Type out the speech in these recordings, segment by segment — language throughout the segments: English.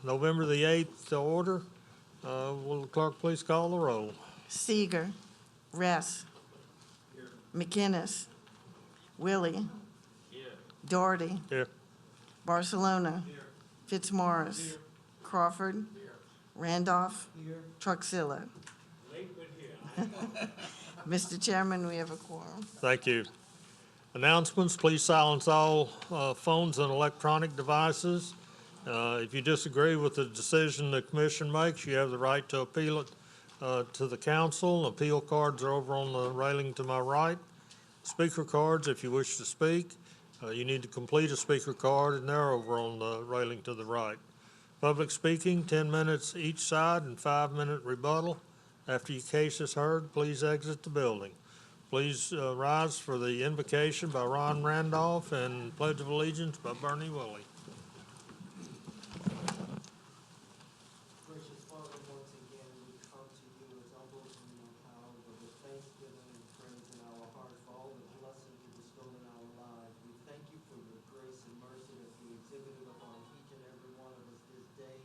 November the 8th to order. Will the clerk please call the roll? Seeger, Ress, McInnes, Willie, Doherty, Here. Barcelona, Fitzmaurice, Crawford, Randolph, Truxilla. Mr. Chairman, we have a quorum. Thank you. Announcements, please silence all phones and electronic devices. If you disagree with the decision the commission makes, you have the right to appeal it to the council. Appeal cards are over on the railing to my right. Speaker cards, if you wish to speak, you need to complete a speaker card, and they're over on the railing to the right. Public speaking, 10 minutes each side and 5-minute rebuttal. After your case is heard, please exit the building. Please rise for the invocation by Ron Randolph and Pledge of Allegiance by Bernie Willie. Gracious Father, once again we come to you as humble as we know how, but with thanksgiving and praise in our hearts for all the blessings you bestow in our lives. We thank you for your grace and mercy that you exhibited upon each and every one of us this day.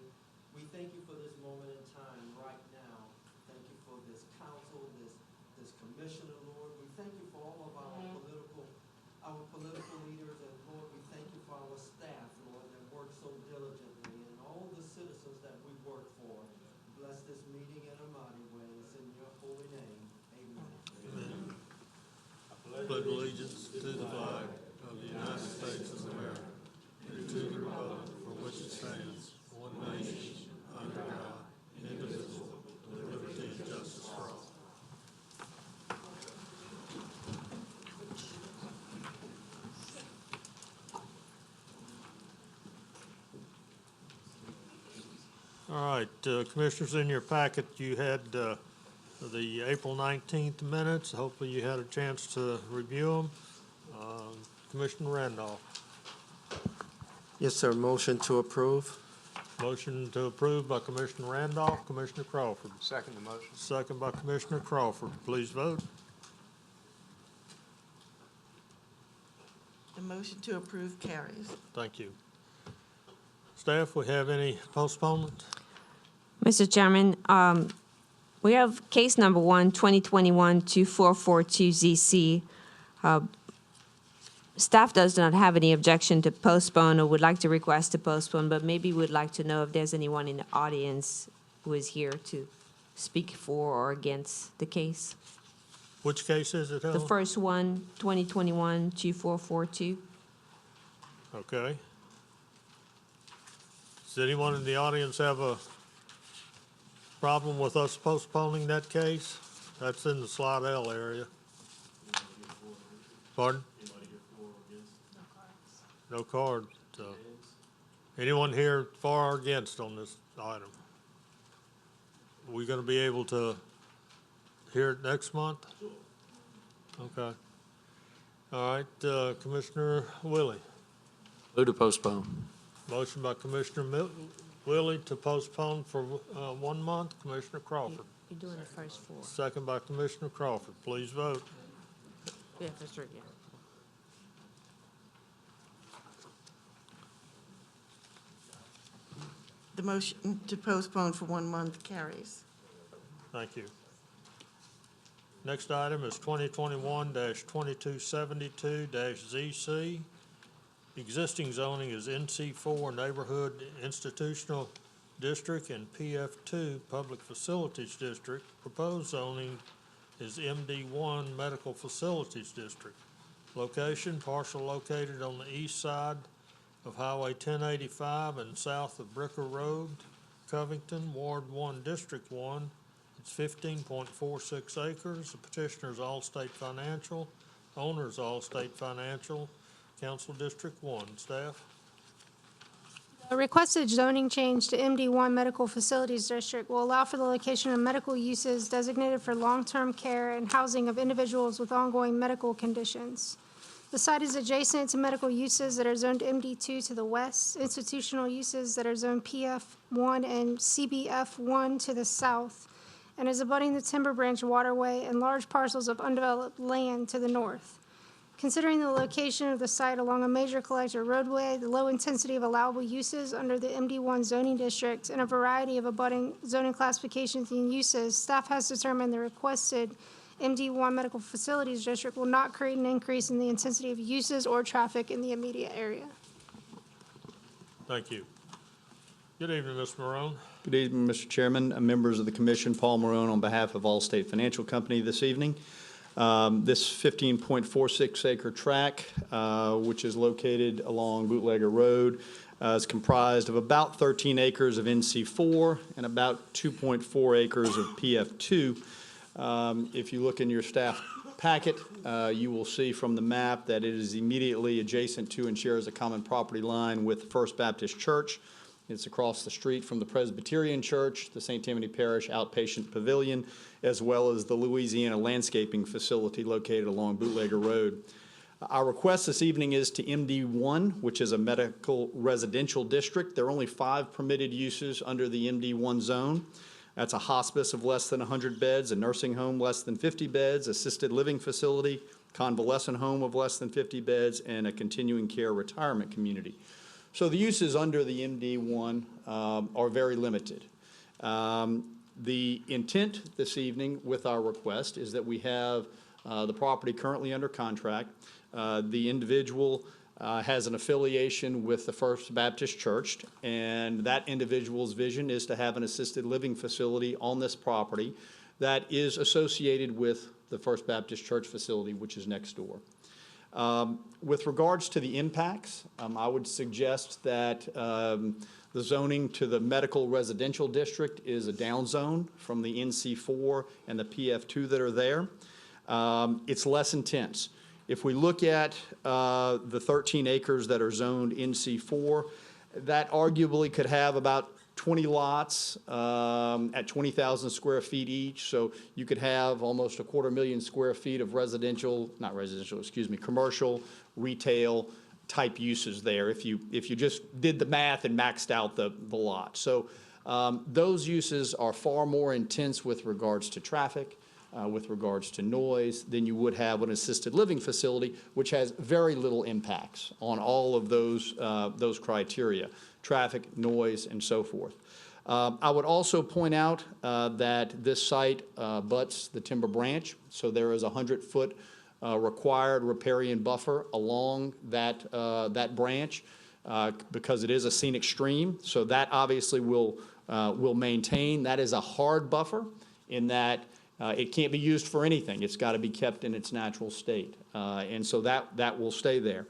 We thank you for this moment in time right now. Thank you for this council, this commissioner, Lord. We thank you for all of our political leaders, and Lord, we thank you for our staff, Lord, that work so diligently, and all the citizens that we work for. Bless this meeting in a mighty way. It's in your holy name. Amen. Amen. I pledge allegiance to the flag of the United States of America and to the republic for which it stands, one nation, under God, indivisible, with liberty and justice for all. All right, Commissioners, in your packet you had the April 19th minutes. Hopefully you had a chance to review them. Commissioner Randolph. Yes, sir. Motion to approve. Motion to approve by Commissioner Randolph. Commissioner Crawford. Second the motion. Second by Commissioner Crawford. Please vote. The motion to approve carries. Thank you. Staff, we have any postponement? Mr. Chairman, we have case number 1, 2021-2442ZC. Staff does not have any objection to postpone or would like to request to postpone, but maybe would like to know if there's anyone in the audience who is here to speak for or against the case. Which case is it, Helen? The first one, 2021-2442. Okay. Does anyone in the audience have a problem with us postponing that case? That's in the Slidell area. Pardon? No card. Anyone here for or against on this item? Are we going to be able to hear it next month? Okay. All right, Commissioner Willie. Move to postpone. Motion by Commissioner Willie to postpone for 1 month. Commissioner Crawford. You're doing the first 4. Second by Commissioner Crawford. Please vote. Yeah, first 3, yeah. The motion to postpone for 1 month carries. Thank you. Next item is 2021-2272-ZC. Existing zoning is NC4 Neighborhood Institutional District and PF2 Public Facilities District. Proposed zoning is MD1 Medical Facilities District. Location, parcel located on the east side of Highway 1085 and south of Bricker Road, Covington, Ward 1, District 1. It's 15.46 acres. The petitioner is Allstate Financial. Owner is Allstate Financial. Council District 1. Staff? The requested zoning change to MD1 Medical Facilities District will allow for the location of medical uses designated for long-term care and housing of individuals with ongoing medical conditions. The site is adjacent to medical uses that are zoned MD2 to the west, institutional uses that are zoned PF1 and CBF1 to the south, and is abutting the Timber Branch Waterway and large parcels of undeveloped land to the north. Considering the location of the site along a major collector roadway, the low intensity of allowable uses under the MD1 zoning district, and a variety of abutting zoning classifications and uses, staff has determined the requested MD1 medical facilities district will not create an increase in the intensity of uses or traffic in the immediate area. Thank you. Good evening, Ms. Morone. Good evening, Mr. Chairman, members of the commission. Paul Marone on behalf of Allstate Financial Company this evening. This 15.46 acre tract, which is located along Bootlegger Road, is comprised of about 13 acres of NC4 and about 2.4 acres of PF2. If you look in your staff packet, you will see from the map that it is immediately adjacent to and shares a common property line with First Baptist Church. It's across the street from the Presbyterian Church, the St. Tammany Parish Outpatient Pavilion, as well as the Louisiana Landscaping Facility located along Bootlegger Road. Our request this evening is to MD1, which is a medical residential district. There are only 5 permitted uses under the MD1 zone. That's a hospice of less than 100 beds, a nursing home less than 50 beds, assisted living facility, convalescent home of less than 50 beds, and a continuing care retirement community. So the uses under the MD1 are very limited. The intent this evening with our request is that we have the property currently under contract. The individual has an affiliation with the First Baptist Church, and that individual's vision is to have an assisted living facility on this property that is associated with the First Baptist Church facility, which is next door. With regards to the impacts, I would suggest that the zoning to the medical residential district is a down zone from the NC4 and the PF2 that are there. It's less intense. If we look at the 13 acres that are zoned NC4, that arguably could have about 20 lots at 20,000 square feet each. So you could have almost 250,000 square feet of commercial, retail type uses there if you just did the math and maxed out the lot. So those uses are far more intense with regards to traffic, with regards to noise, than you would have an assisted living facility, which has very little impacts on all of those criteria: traffic, noise, and so forth. I would also point out that this site butts the timber branch, so there is a 100-foot required riparian buffer along that branch because it is a scenic stream. So that obviously will maintain. That is a hard buffer in that it can't be used for anything. It's got to be kept in its natural state, and so that will stay there.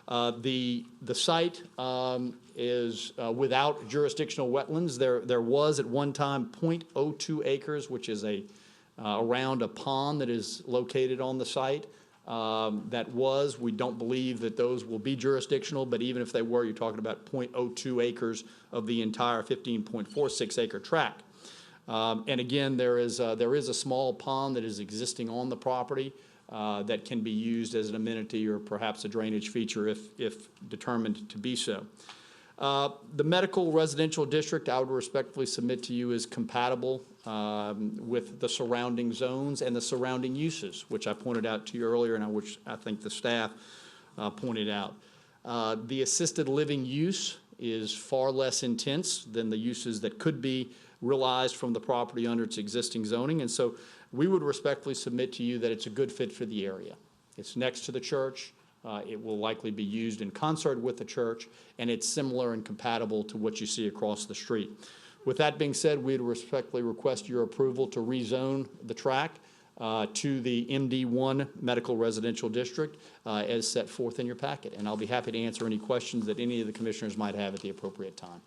The site is without jurisdictional wetlands. There was at one time 0.02 acres, which is around a pond that is located on the site. We don't believe that those will be jurisdictional, but even if they were, you're talking about 0.02 acres of the entire 15.46 acre tract. And again, there is a small pond that is existing on the property that can be used as an amenity or perhaps a drainage feature if determined to be so. The medical residential district, I would respectfully submit to you, is compatible with the surrounding zones and the surrounding uses, which I pointed out to you earlier and which I think the staff pointed out. The assisted living use is far less intense than the uses that could be realized from the property under its existing zoning, and so we would respectfully submit to you that it's a good fit for the area. It's next to the church. It will likely be used in concert with the church, and it's similar and compatible to what you see across the street. With that being said, we'd respectfully request your approval to rezone the tract to the MD1 Medical Residential District as set forth in your packet. And I'll be happy to answer any questions that any of the commissioners might have at the appropriate time.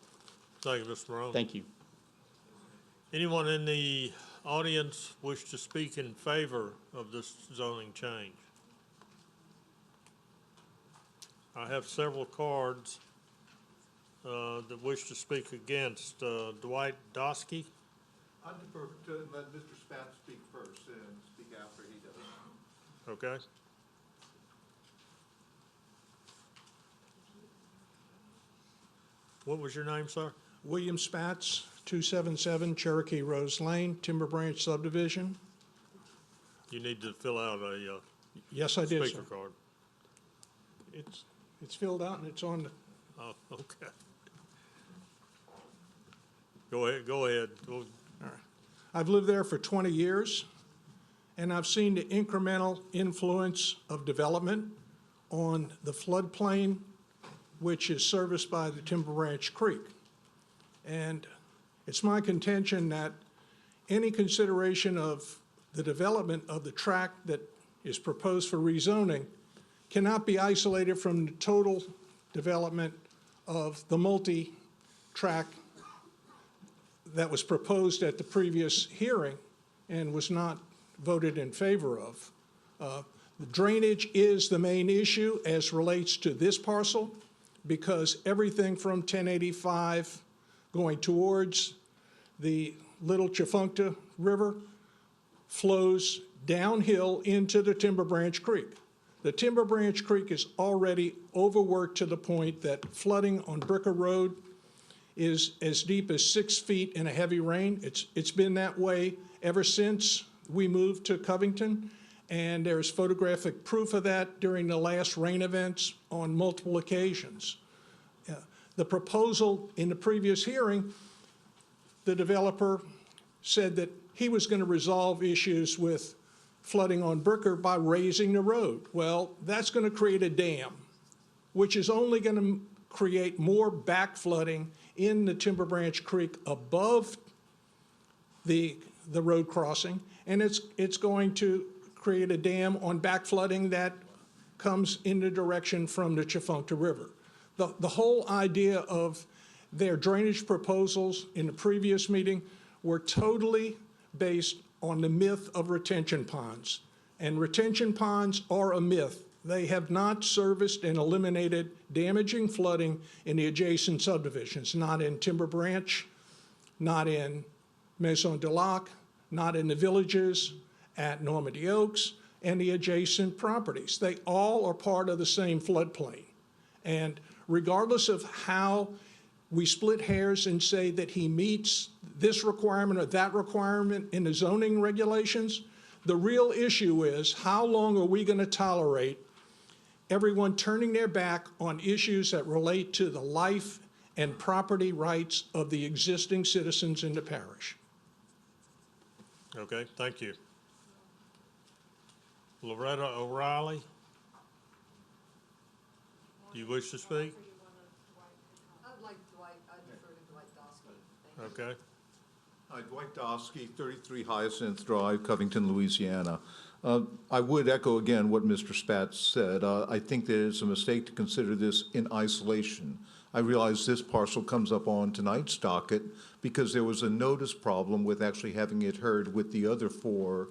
Thank you, Mr. Morone. Thank you. Anyone in the audience wish to speak in favor of this zoning change? I have several cards that wish to speak against. Dwight Dosky. I'd prefer to let Mr. Spatz speak first and speak after he does. Okay. What was your name, sir? William Spatz, 277 Cherokee Rose Lane, Timber Branch Subdivision. You need to fill out a Yes, I did, sir. speaker card. It's filled out and it's on the, Oh, okay. Go ahead. Go- I've lived there for 20 years, and I've seen the incremental influence of development on the floodplain, which is serviced by the Timber Branch Creek. And it's my contention that any consideration of the development of the tract that is proposed for rezoning cannot be isolated from the total development of the multi-tract that was proposed at the previous hearing and was not voted in favor of. The drainage is the main issue as relates to this parcel, because everything from 1085 going towards the Little Chafuncta River flows downhill into the Timber Branch Creek. The Timber Branch Creek is already overworked to the point that flooding on Bricker Road is as deep as 6 feet in a heavy rain. It's been that way ever since we moved to Covington, and there's photographic proof of that during the last rain events on multiple occasions. The proposal in the previous hearing, the developer said that he was going to resolve issues with flooding on Bricker by raising the road. Well, that's going to create a dam, which is only going to create more back flooding in the Timber Branch Creek above the road crossing, and it's going to create a dam on back flooding that comes in the direction from the Chafuncta River. The whole idea of their drainage proposals in the previous meeting were totally based on the myth of retention ponds. And retention ponds are a myth. They have not serviced and eliminated damaging flooding in the adjacent subdivisions, not in Timber Branch, not in Maison de Lac, not in the villages at Normandy Oaks, and the adjacent properties. They all are part of the same floodplain. And regardless of how we split hairs and say that he meets this requirement or that requirement in the zoning regulations, the real issue is how long are we going to tolerate everyone turning their back on issues that relate to the life and property rights of the existing citizens in the parish. Okay, thank you. Loretta O'Reilly? Do you wish to speak? I'd like Dwight, I defer to Dwight Dosky. Okay. Hi, Dwight Dosky, 33 Hyacinth Drive, Covington, Louisiana. I would echo again what Mr. Spatz said. I think that it's a mistake to consider this in isolation. I realize this parcel comes up on tonight's docket because there was a notice problem with actually having it heard with the other 4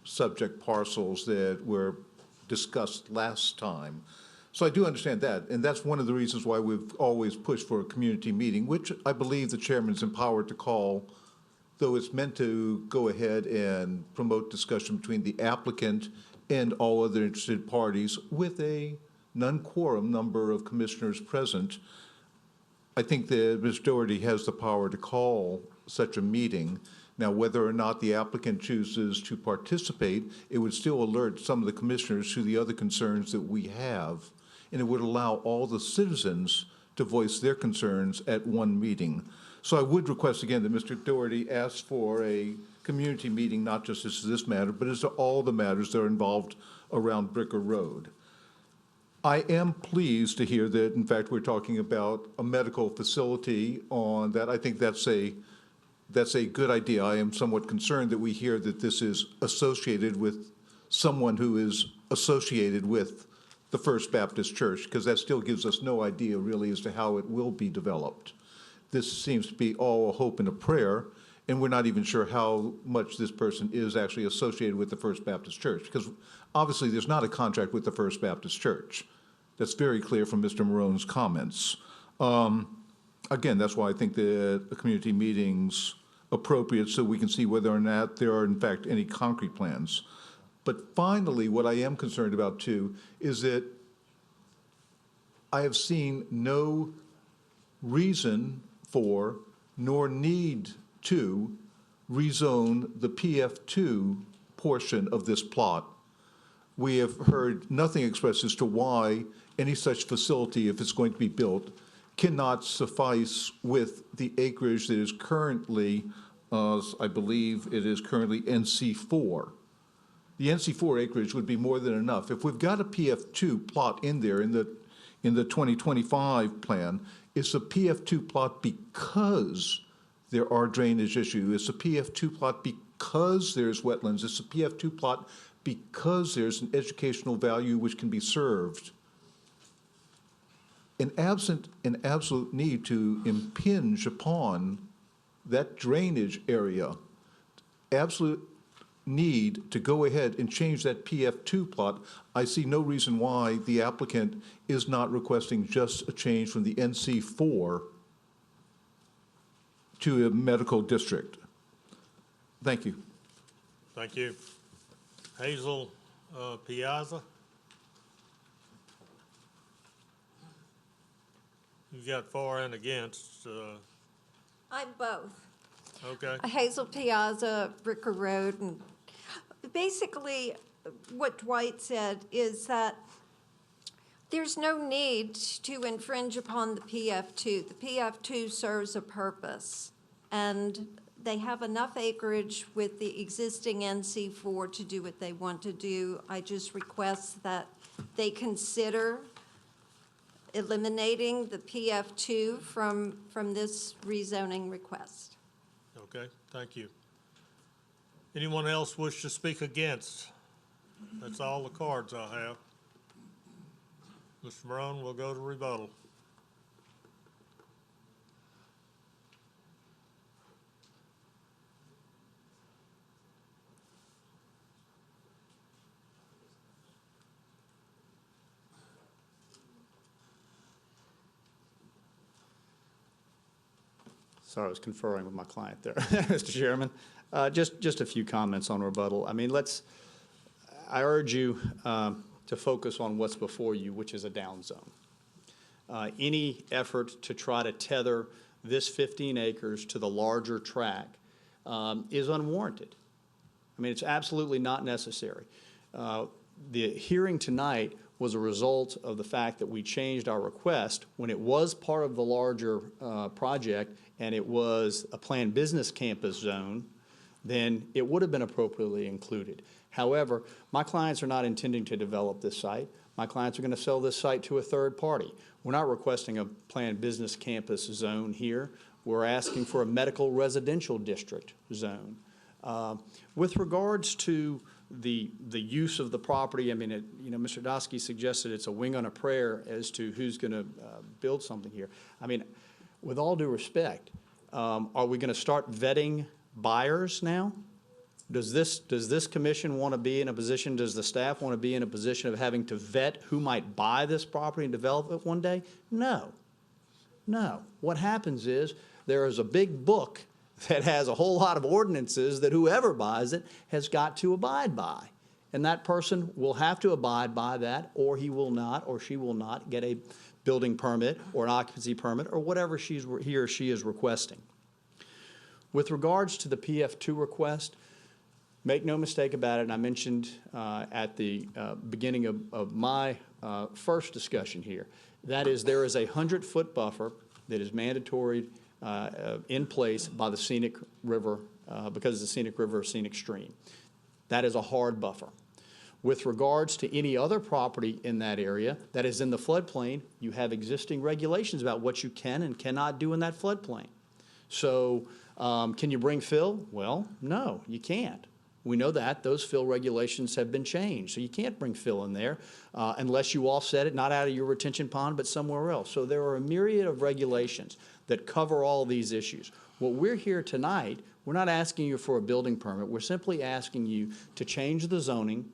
subject parcels that were discussed last time. So I do understand that, and that's one of the reasons why we've always pushed for a community meeting, which I believe the chairman's empowered to call, though it's meant to go ahead and promote discussion between the applicant and all other interested parties with a non-quorum number of commissioners present. I think that Ms. Doherty has the power to call such a meeting. Now, whether or not the applicant chooses to participate, it would still alert some of the commissioners to the other concerns that we have, and it would allow all the citizens to voice their concerns at one meeting. So I would request again that Mr. Doherty ask for a community meeting, not just as to this matter, but as to all the matters that are involved around Bricker Road. I am pleased to hear that, in fact, we're talking about a medical facility on that. I think that's a good idea. I am somewhat concerned that we hear that this is associated with someone who is associated with the First Baptist Church, because that still gives us no idea really as to how it will be developed. This seems to be all a hope and a prayer, and we're not even sure how much this person is actually associated with the First Baptist Church, because obviously there's not a contract with the First Baptist Church. That's very clear from Mr. Marone's comments. Again, that's why I think that the community meeting's appropriate, so we can see whether or not there are in fact any concrete plans. But finally, what I am concerned about too is that I have seen no reason for nor need to rezone the PF2 portion of this plot we have heard nothing expressed as to why any such facility, if it's going to be built, cannot suffice with the acreage that is currently, I believe it is currently NC4. The NC4 acreage would be more than enough. If we've got a PF2 plot in there in the 2025 plan, it's a PF2 plot because there are drainage issues. It's a PF2 plot because there's wetlands. It's a PF2 plot because there's an educational value which can be served. And absent an absolute need to impinge upon that drainage area, absolute need to go ahead and change that PF2 plot, I see no reason why the applicant is not requesting just a change from the NC4 to a medical district. Thank you. Thank you. Hazel Piazza? You've got for and against. I'm both. Okay. Hazel Piazza, Ricker Road, and basically what Dwight said is that there's no need to infringe upon the PF2. The PF2 serves a purpose, and they have enough acreage with the existing NC4 to do what they want to do. I just request that they consider eliminating the PF2 from this rezoning request. Okay, thank you. Anyone else wish to speak against? That's all the cards I have. Mr. Brown, we'll go to rebuttal. Sorry, I was conferring with my client there, Mr. Chairman. Just a few comments on rebuttal. I mean, I urge you to focus on what's before you, which is a down zone. Any effort to try to tether this 15 acres to the larger tract is unwarranted. I mean, it's absolutely not necessary. The hearing tonight was a result of the fact that we changed our request when it was part of the larger project and it was a planned business campus zone, then it would have been appropriately included. However, my clients are not intending to develop this site. My clients are going to sell this site to a third party. We're not requesting a planned business campus zone here. We're asking for a medical residential district zone. With regards to the use of the property, I mean, Mr. Dosky suggested it's a wing on a prayer as to who's going to build something here. I mean, with all due respect, are we going to start vetting buyers now? Does this commission want to be in a position, does the staff want to be in a position of having to vet who might buy this property and develop it one day? No. No. What happens is there is a big book that has a whole lot of ordinances that whoever buys it has got to abide by. And that person will have to abide by that, or he will not, or she will not get a building permit or an occupancy permit or whatever he or she is requesting. With regards to the PF2 request, make no mistake about it, and I mentioned at the beginning of my first discussion here, that is there is a 100-foot buffer that is mandatory in place by the scenic river because the scenic river is scenic stream. That is a hard buffer. With regards to any other property in that area that is in the floodplain, you have existing regulations about what you can and cannot do in that floodplain. So can you bring fill? Well, no, you can't. We know that. Those fill regulations have been changed. So you can't bring fill in there unless you offset it, not out of your retention pond, but somewhere else. So there are a myriad of regulations that cover all these issues. What we're here tonight, we're not asking you for a building permit. We're simply asking you to change the zoning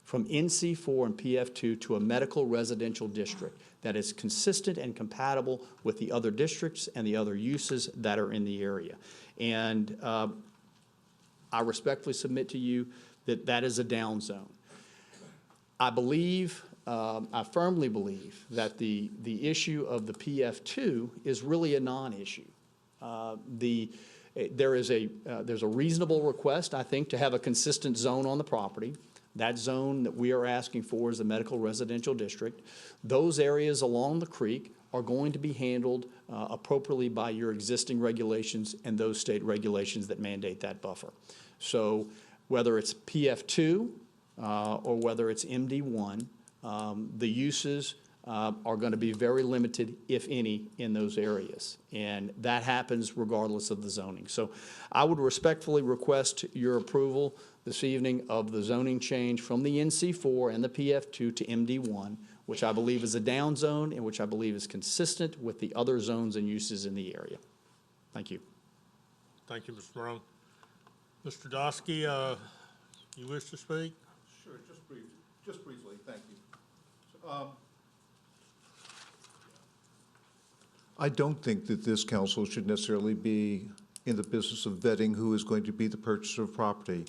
from NC4 and PF2 to a medical residential district that is consistent and compatible with the other districts and the other uses that are in the area. And I respectfully submit to you that that is a down zone. I believe, I firmly believe that the issue of the PF2 is really a non-issue. There's a reasonable request, I think, to have a consistent zone on the property. That zone that we are asking for is the medical residential district. Those areas along the creek are going to be handled appropriately by your existing regulations and those state regulations that mandate that buffer. So whether it's PF2 or whether it's MD1, the uses are going to be very limited, if any, in those areas. And that happens regardless of the zoning. So I would respectfully request your approval this evening of the zoning change from the NC4 and the PF2 to MD1, which I believe is a down zone and which I believe is consistent with the other zones and uses in the area. Thank you. Thank you, Mr. Morone. Mr. Dosky, you wish to speak? Sure, just briefly, thank you. I don't think that this council should necessarily be in the business of vetting who is going to be the purchaser of property.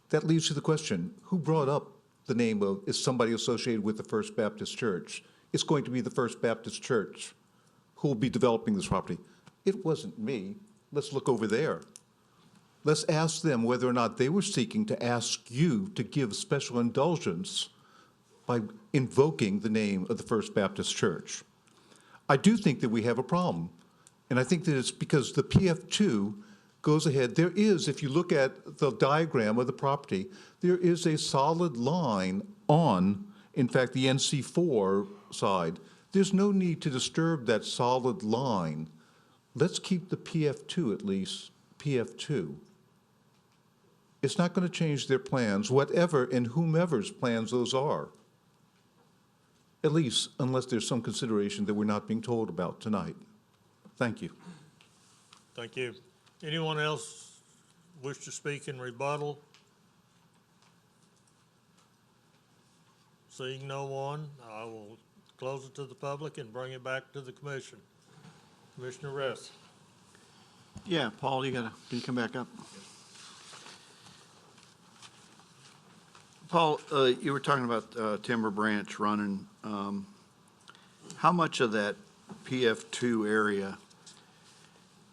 That leads to the question, who brought up the name of, is somebody associated with the First Baptist Church? It's going to be the First Baptist Church who will be developing this property. It wasn't me. Let's look over there. Let's ask them whether or not they were seeking to ask you to give special indulgence by invoking the name of the First Baptist Church. I do think that we have a problem, and I think that it's because the PF2 goes ahead. There is, if you look at the diagram of the property, there is a solid line on, in fact, the NC4 side. There's no need to disturb that solid line. Let's keep the PF2 at least, PF2. It's not going to change their plans, whatever and whomever's plans those are. At least, unless there's some consideration that we're not being told about tonight. Thank you. Thank you. Anyone else wish to speak in rebuttal? Seeing no one, I will close it to the public and bring it back to the commission. Commissioner Ress. Yeah, Paul, can you come back up? Paul, you were talking about Timber Branch running. How much of that PF2 area,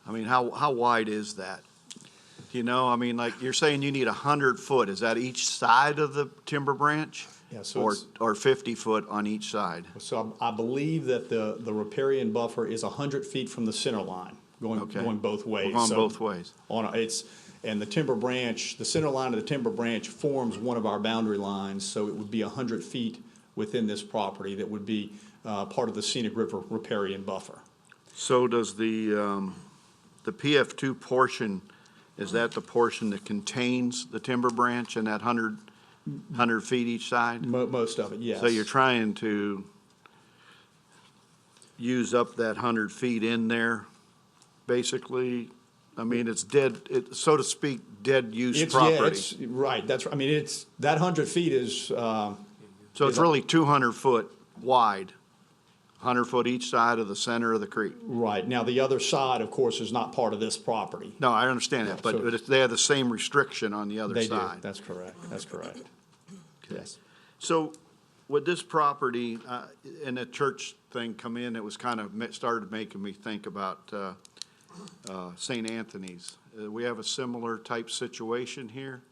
I mean, how wide is that? Do you know, I mean, like, you're saying you need 100 foot. Is that each side of the Timber Branch? Yeah, so or 50 foot on each side? So I believe that the riparian buffer is 100 feet from the center line, going both ways. We're going So both ways. And the Timber Branch, the center line of the Timber Branch forms one of our boundary lines, so it would be 100 feet within this property that would be part of the Scenic River riparian buffer. So does the PF2 portion, is that the portion that contains the Timber Branch and that 100 feet each side? Most of it, yes. So you're trying to use up that 100 feet in there, basically? I mean, it's dead, so to speak, dead use property. Yeah, right, that's, I mean, that 100 feet is. So it's really 200 foot wide, 100 foot each side of the center of the creek. Right, now the other side, of course, is not part of this property. No, I understand that, so but they have the same restriction on the other They side. do, that's correct, yes. So would this property, and the church thing come in, it was kind of started making me think about St. Anthony's. We have a similar type situation here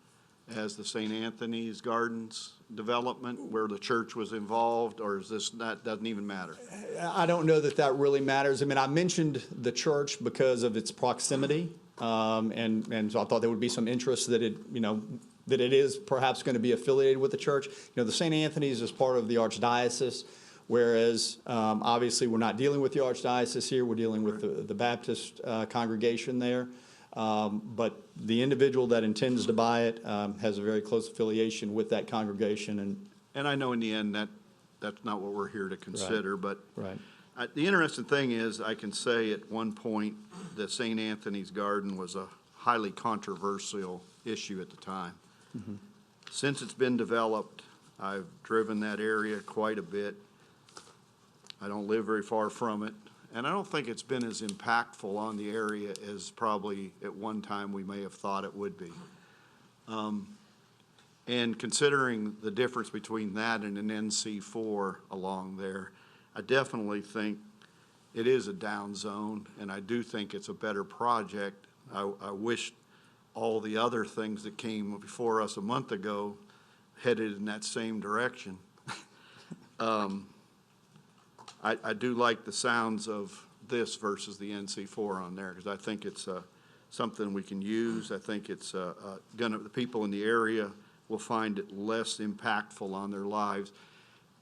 as the St. Anthony's Gardens development where the church was involved, or is this not, doesn't even matter? I don't know that really matters. I mean, I mentioned the church because of its proximity, and so I thought there would be some interest that that it is perhaps going to be affiliated with the church. The St. Anthony's is part of the Archdiocese, whereas obviously we're not dealing with the Archdiocese here, we're dealing with the Baptist congregation there. But the individual that intends to buy it has a very close affiliation with that congregation. And I know in the end that's not what we're here to consider, but Right. The interesting thing is I can say at one point that St. Anthony's Garden was a highly controversial issue at the time. Mm-hmm. Since it's been developed, I've driven that area quite a bit. I don't live very far from it, and I don't think it's been as impactful on the area as probably at one time we may have thought it would be. And considering the difference between that and an NC4 along there, I definitely think it is a down zone, and I do think it's a better project. I wish all the other things that came before us a month ago headed in that same direction. I do like the sounds of this versus the NC4 on there, because I think it's something we can use. I think it's the people in the area will find it less impactful on their lives.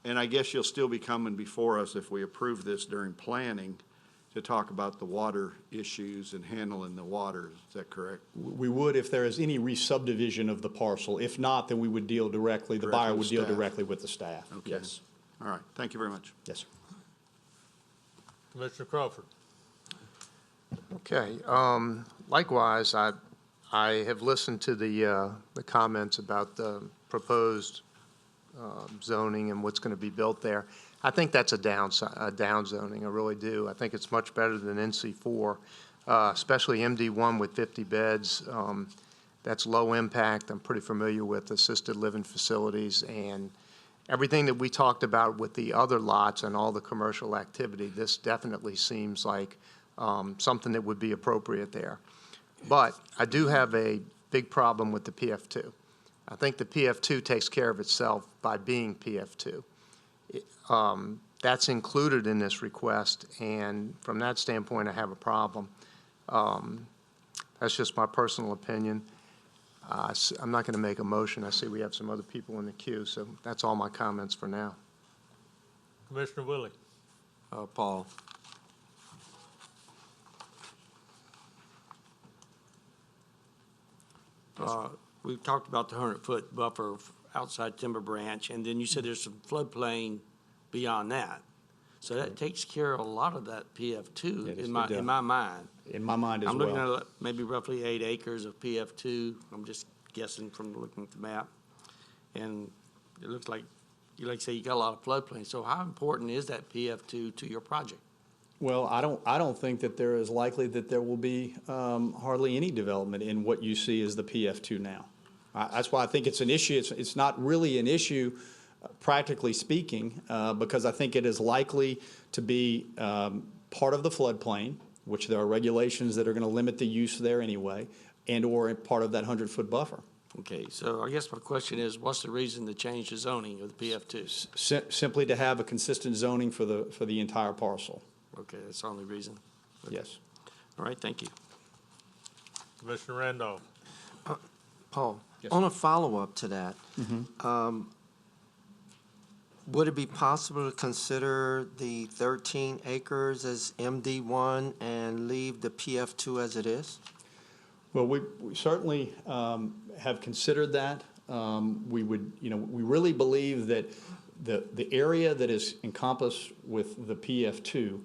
And I guess you'll still be coming before us if we approve this during planning to talk about the water issues and handling the water. Is that correct? We would if there is any re-subdivision of the parcel. If not, then we would deal directly, the buyer Directly would with deal staff. directly with the staff. Okay. Yes, All right, thank you very much. yes, sir. Commissioner Crawford. Okay, likewise, I have listened to the comments about the proposed zoning and what's going to be built there. I think that's a down zoning, I really do. I think it's much better than NC4, especially MD1 with 50 beds. That's low impact. I'm pretty familiar with assisted living facilities, and everything that we talked about with the other lots and all the commercial activity, this definitely seems like something that would be appropriate there. But I do have a big problem with the PF2. I think the PF2 takes care of itself by being PF2. That's included in this request, and from that standpoint, I have a problem. That's just my personal opinion. I'm not going to make a motion. I see we have some other people in the queue, so that's all my comments for now. Commissioner Willie. Paul. We've talked about the 100-foot buffer outside Timber Branch, and then you said there's some floodplain beyond that. So that takes care of a lot of that PF2 It is, in it does. my mind. In my mind as I'm well. looking at maybe roughly 8 acres of PF2. I'm just guessing from looking at the map. And it looks like you say you got a lot of floodplain. So how important is that PF2 to your project? Well, I don't think that there is likely that there will be hardly any development in what you see as the PF2 now. That's why I think it's an issue. It's not really an issue, practically speaking, because I think it is likely to be part of the floodplain, which there are regulations that are going to limit the use there anyway, and or part of that 100-foot buffer. Okay, so I guess my question is, what's the reason to change the zoning of the PF2? Simply to have a consistent zoning for the entire parcel. Okay, that's the only reason. Okay. Yes. All right, thank you. Commissioner Randolph. Paul, Yes. on a follow-up to that, would it be possible to consider the 13 acres as MD1 and leave the PF2 as it is? Well, we certainly have considered that. We would, we really believe that the area that is encompassed with the PF2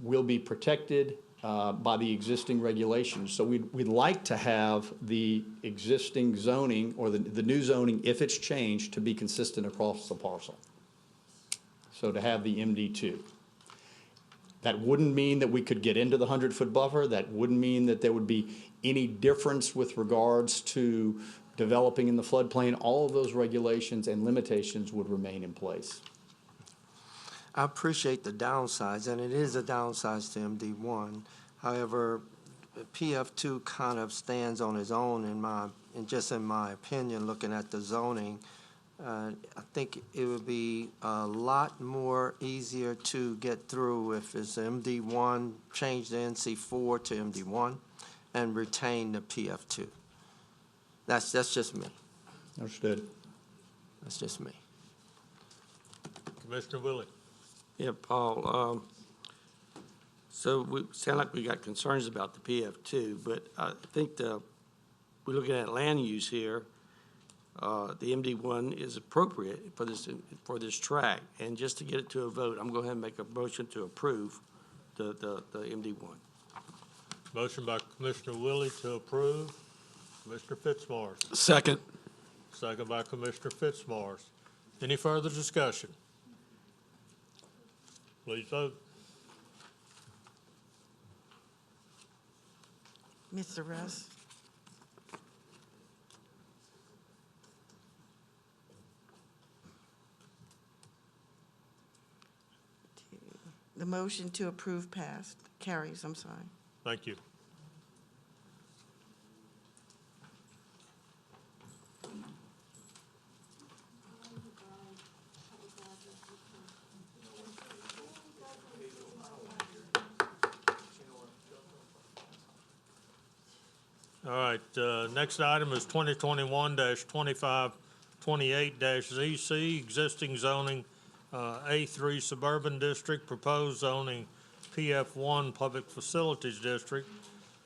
will be protected by the existing regulations. So we'd like to have the existing zoning or the new zoning, if it's changed, to be consistent across the parcel. So to have the MD2. That wouldn't mean that we could get into the 100-foot buffer. That wouldn't mean that there would be any difference with regards to developing in the floodplain. All of those regulations and limitations would remain in place. I appreciate the downsides, and it is a downside to MD1. However, PF2 kind of stands on its own in my opinion, looking at the zoning. I think it would be a lot more easier to get through if it's MD1, change the NC4 to MD1, and retain the PF2. That's just me. Understood. That's just me. Commissioner Willie. Yeah, Paul, so we sound like we got concerns about the PF2, but I think we're looking at land use here. The MD1 is appropriate for this track, and just to get it to a vote, I'm going to go ahead and make a motion to approve the MD1. Motion by Commissioner Willie to approve. Commissioner Fitzmaurice. Second. Second by Commissioner Fitzmaurice. Any further discussion? Please vote. Mr. Russ? The motion to approve passed, carries, I'm sorry. Thank you. All right, next item is 2021-2528-ZC, existing zoning, A3 Suburban District, proposed zoning, PF1 Public Facilities District.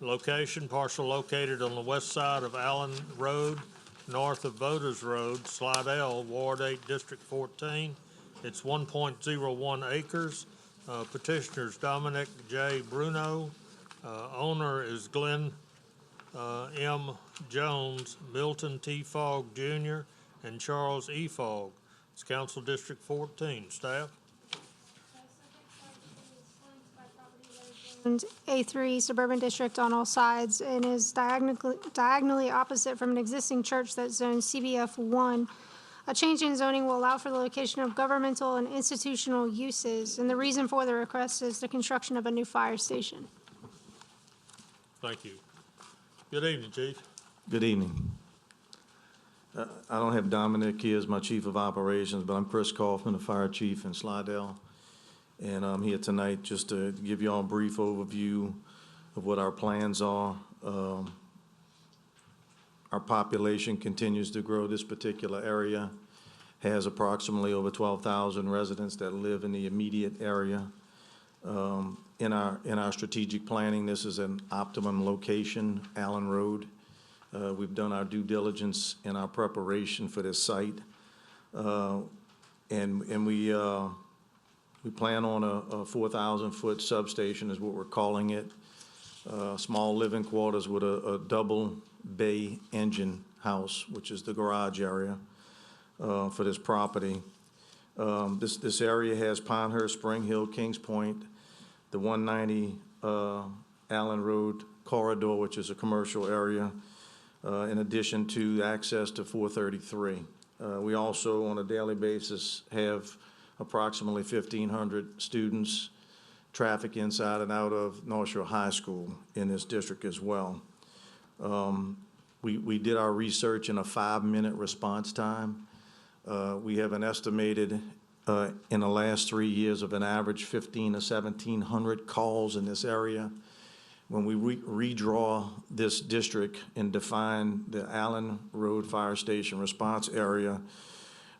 Location, parcel located on the west side of Allen Road, north of Voters Road, Slidell, Ward 8, District 14. It's 1.01 acres. Petitioner's Dominic J. Bruno. Owner is Glenn M. Jones, Milton T. Fogg Jr., and Charles E. Fogg. It's Council District 14. Staff? And A3 Suburban District on all sides and is diagonally opposite from an existing church that's zoned CBF1. A change in zoning will allow for the location of governmental and institutional uses, and the reason for the request is the construction of a new fire station. Thank you. Good evening, Chief. Good evening. I don't have Dominic here as my Chief of Operations, but I'm Chris Kaufman, the Fire Chief in Slidell. And I'm here tonight just to give you all a brief overview of what our plans are. Our population continues to grow. This particular area has approximately over 12,000 residents that live in the immediate area. In our strategic planning, this is an optimum location, Allen Road. We've done our due diligence in our preparation for this site. And we plan on a 4,000-foot substation is what we're calling it. Small living quarters with a double bay engine house, which is the garage area for this property. This area has Pinehurst, Spring Hill, Kings Point, the 190 Allen Road corridor, which is a commercial area, in addition to access to 433. We also, on a daily basis, have approximately 1,500 students traffic inside and out of North Shore High School in this district as well. We did our research in a 5-minute response time. We have an estimated, in the last 3 years, of an average 1,500 to 1,700 calls in this area. When we redraw this district and define the Allen Road Fire Station response area,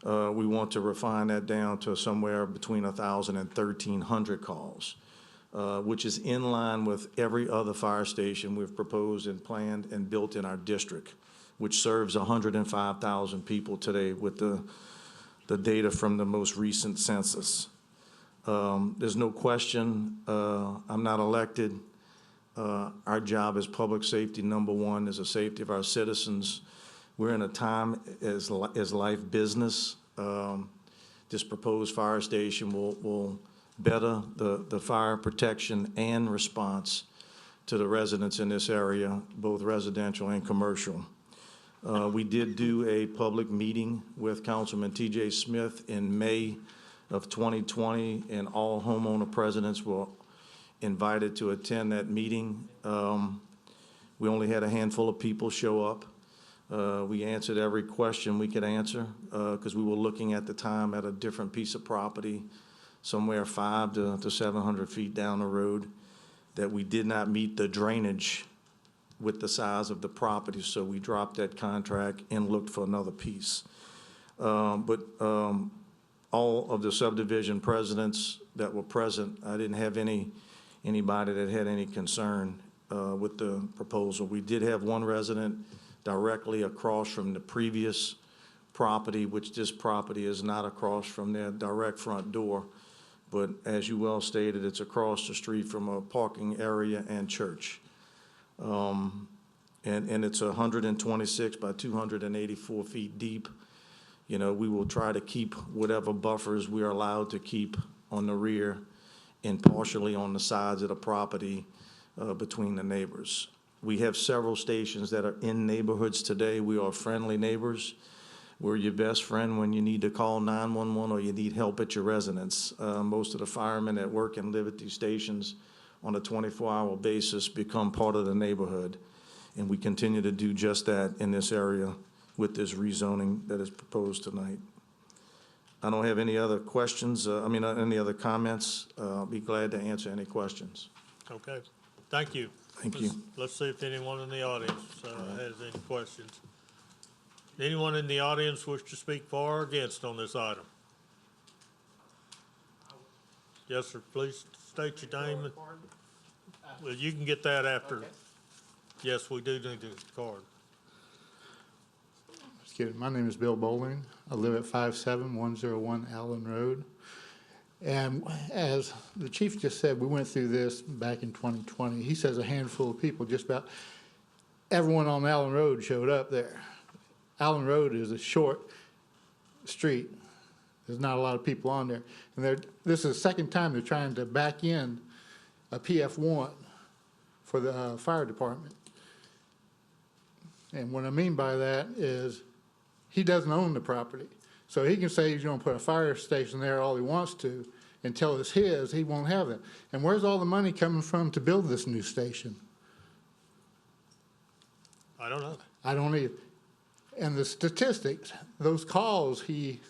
we want to refine that down to somewhere between 1,000 and 1,300 calls, which is in line with every other fire station we've proposed and planned and built in our district, which serves 105,000 people today with the data from the most recent census. There's no question, I'm not elected. Our job is public safety. Number one is the safety of our citizens. We're in a time as life business. This proposed fire station will better the fire protection and response to the residents in this area, both residential and commercial. We did do a public meeting with Councilman T.J. Smith in May of 2020, and all homeowner presidents were invited to attend that meeting. We only had a handful of people show up. We answered every question we could answer because we were looking at the time at a different piece of property, somewhere 500 to 700 feet down the road, that we did not meet the drainage with the size of the property, so we dropped that contract and looked for another piece. But all of the subdivision presidents that were present, I didn't have anybody that had any concern with the proposal. We did have one resident directly across from the previous property, which this property is not across from their direct front door. But as you well stated, it's across the street from a parking area and church. And it's 126 by 284 feet deep. You know, we will try to keep whatever buffers we are allowed to keep on the rear and partially on the sides of the property between the neighbors. We have several stations that are in neighborhoods today. We are friendly neighbors. We're your best friend when you need to call 911 or you need help at your residence. Most of the firemen that work and live at these stations on a 24-hour basis become part of the neighborhood. And we continue to do just that in this area with this rezoning that is proposed tonight. I don't have any other questions, any other comments. I'll be glad to answer any questions. Okay, thank you. Thank you. Let's see if anyone in the audience has any questions. Anyone in the audience wish to speak for or against on this item? Yes, sir, please state your name. Well, you can get that after. Yes, we do need the card. Excuse me, my name is Bill Bowling. I live at 57101 Allen Road. And as the chief just said, we went through this back in 2020. He says a handful of people, just about everyone on Allen Road showed up there. Allen Road is a short street. There's not a lot of people on there. And this is the second time they're trying to back in a PF1 for the fire department. And what I mean by that is he doesn't own the property. So he can say he's going to put a fire station there all he wants to. Until it's his, he won't have it. And where's all the money coming from to build this new station? I don't know. I don't either. And the statistics, those calls he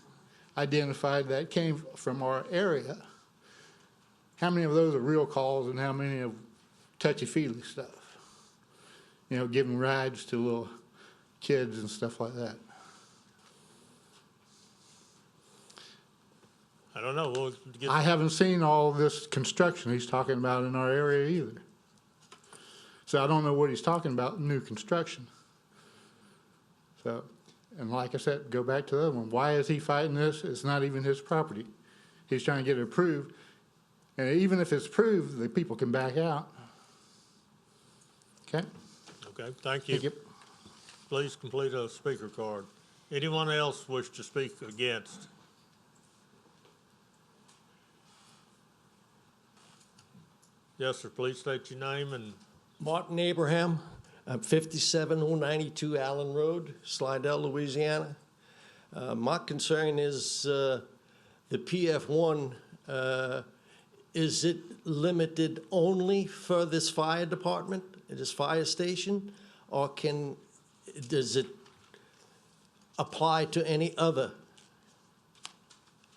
identified that came from our area, how many of those are real calls and how many are touchy-feely stuff? You know, giving rides to little kids and stuff like that. I don't know. We'll get. I haven't seen all this construction he's talking about in our area either. So I don't know what he's talking about, new construction. So, and like I said, go back to the other one. Why is he fighting this? It's not even his property. He's trying to get it approved. And even if it's approved, the people can back out. Okay? Okay, thank you. Thank you. Please complete a speaker card. Anyone else wish to speak against? Yes, sir, please state your name and. Martin Abraham, 57092 Allen Road, Slidell, Louisiana. My concern is the PF1, is it limited only for this fire department, this fire station, or does it apply to any other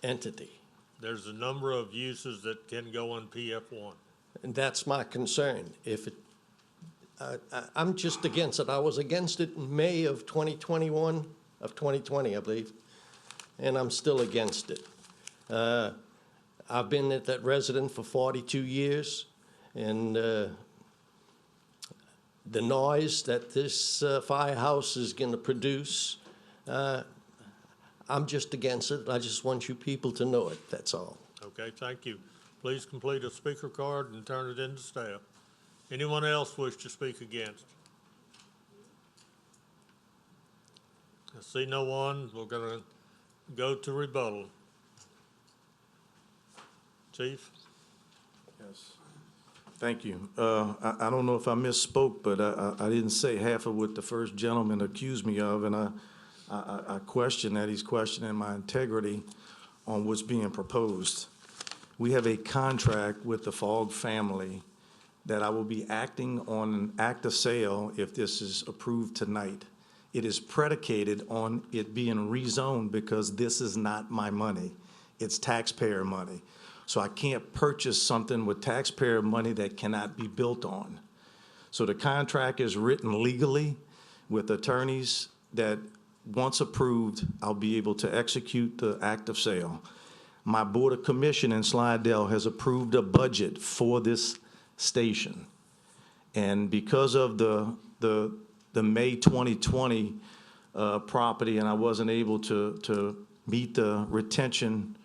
entity? There's a number of uses that can go in PF1. And that's my concern. If it, I'm just against it. I was against it in May of 2021, of 2020, I believe, and I'm still against it. I've been at that resident for 42 years, and the noise that this firehouse is going to produce, I'm just against it. I just want you people to know it, that's all. Okay, thank you. Please complete a speaker card and turn it in to staff. Anyone else wish to speak against? I see no one. We're going to go to rebuttal. Chief? Yes. Thank you. I don't know if I misspoke, but I didn't say half of what the first gentleman accused me of, and I question that. He's questioning my integrity on what's being proposed. We have a contract with the Fogg family that I will be acting on an act of sale if this is approved tonight. It is predicated on it being rezoned because this is not my money. It's taxpayer money. So I can't purchase something with taxpayer money that cannot be built on. So the contract is written legally with attorneys that, once approved, I'll be able to execute the act of sale. My Board of Commission in Slidell has approved a budget for this station. And because of the May 2020 property, and I wasn't able to meet the retention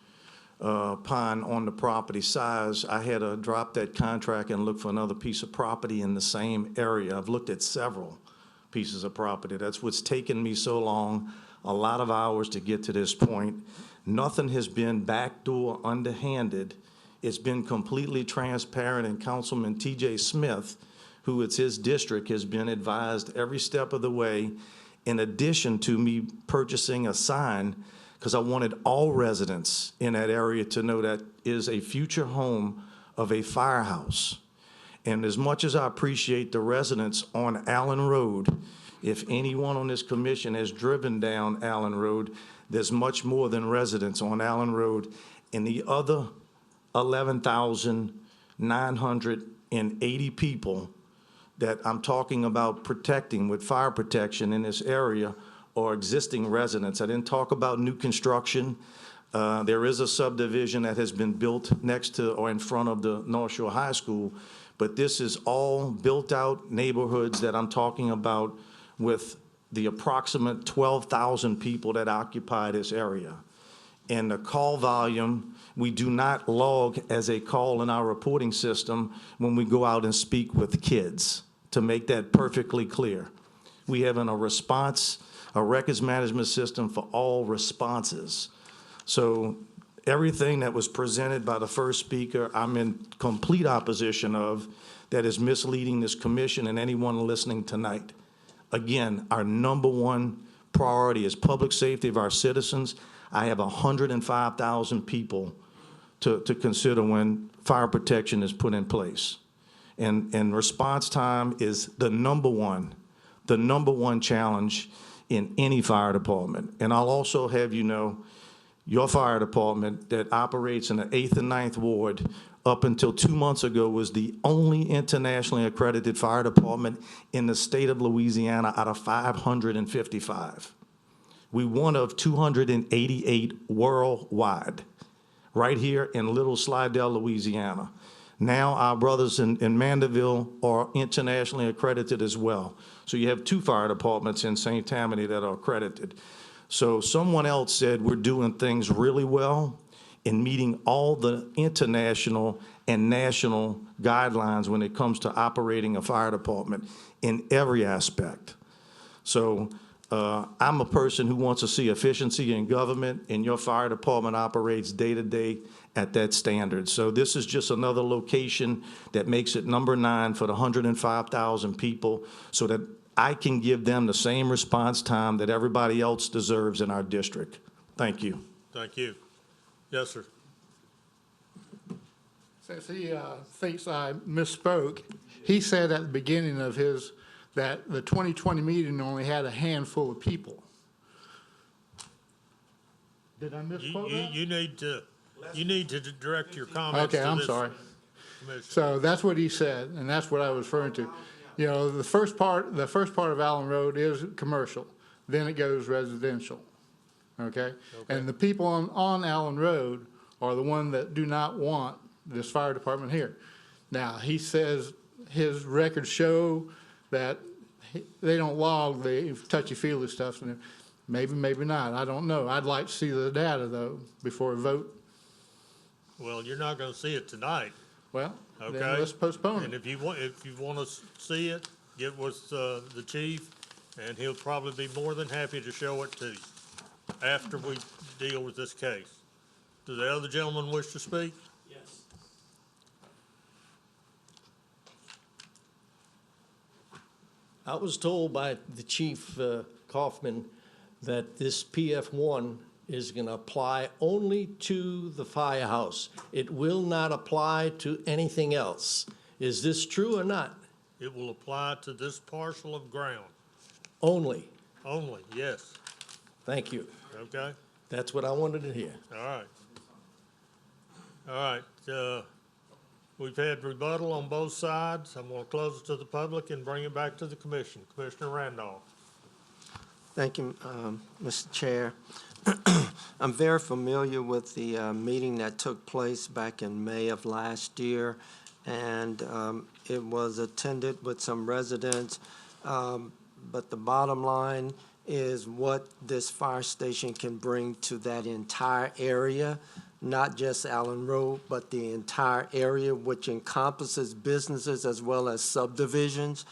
pond on the property size, I had to drop that contract and look for another piece of property in the same area. I've looked at several pieces of property. That's what's taken me so long, a lot of hours to get to this point. Nothing has been backdoor, underhanded. It's been completely transparent, and Councilman T.J. Smith, who it's his district, has been advised every step of the way, in addition to me purchasing a sign, because I wanted all residents in that area to know that is a future home of a firehouse. And as much as I appreciate the residents on Allen Road, if anyone on this commission has driven down Allen Road, there's much more than residents on Allen Road, and the other 11,980 people that I'm talking about protecting with fire protection in this area are existing residents. I didn't talk about new construction. There is a subdivision that has been built next to or in front of the North Shore High School, but this is all built-out neighborhoods that I'm talking about with the approximate 12,000 people that occupy this area. And the call volume, we do not log as a call in our reporting system when we go out and speak with kids, to make that perfectly clear. We have a response, a records management system for all responses. So everything that was presented by the first speaker, I'm in complete opposition of, that is misleading this commission and anyone listening tonight. Again, our number one priority is public safety of our citizens. I have 105,000 people to consider when fire protection is put in place. And response time is the number one challenge in any fire department. And I'll also have you know, your fire department that operates in the 8th and 9th Ward up until 2 months ago was the only internationally accredited fire department in the state of Louisiana out of 555. We one of 288 worldwide, right here in Little Slidell, Louisiana. Now our brothers in Mandeville are internationally accredited as well. So you have 2 fire departments in St. Tammany that are accredited. So someone else said we're doing things really well in meeting all the international and national guidelines when it comes to operating a fire department in every aspect. So I'm a person who wants to see efficiency in government, and your fire department operates day to day at that standard. So this is just another location that makes it number 9 for the 105,000 people so that I can give them the same response time that everybody else deserves in our district. Thank you. Thank you. Yes, sir. Since he thinks I misspoke, he said at the beginning of his that the 2020 meeting only had a handful of people. Did I misquote that? You need to direct your comments Okay, to I'm this sorry. commission. So that's what he said, and that's what I was referring to. You know, the first part of Allen Road is commercial, then it goes residential, okay? And the people on Allen Road are the one that do not want this fire department here. Now, he says his records show that they don't log the touchy-feely stuff. Maybe, maybe not, I don't know. I'd like to see the data, though, before we vote. Well, you're not gonna see it tonight. Well, Okay. then let's postpone And it. if you want to see it, get with the chief, and he'll probably be more than happy to show it to you after we deal with this case. Do the other gentleman wish to speak? Yes. I was told by the Chief Kaufman that this PF1 is going to apply only to the firehouse. It will not apply to anything else. Is this true or not? It will apply to this parcel of ground Only. only, yes. Thank you. Okay? That's what I wanted to hear. All right. All right, we've had rebuttal on both sides. I'm gonna close it to the public and bring it back to the commission. Commissioner Randolph. Thank you, Mr. Chair. I'm very familiar with the meeting that took place back in May of last year, and it was attended with some residents. But the bottom line is what this fire station can bring to that entire area, not just Allen Road, but the entire area, which encompasses businesses as well as subdivisions.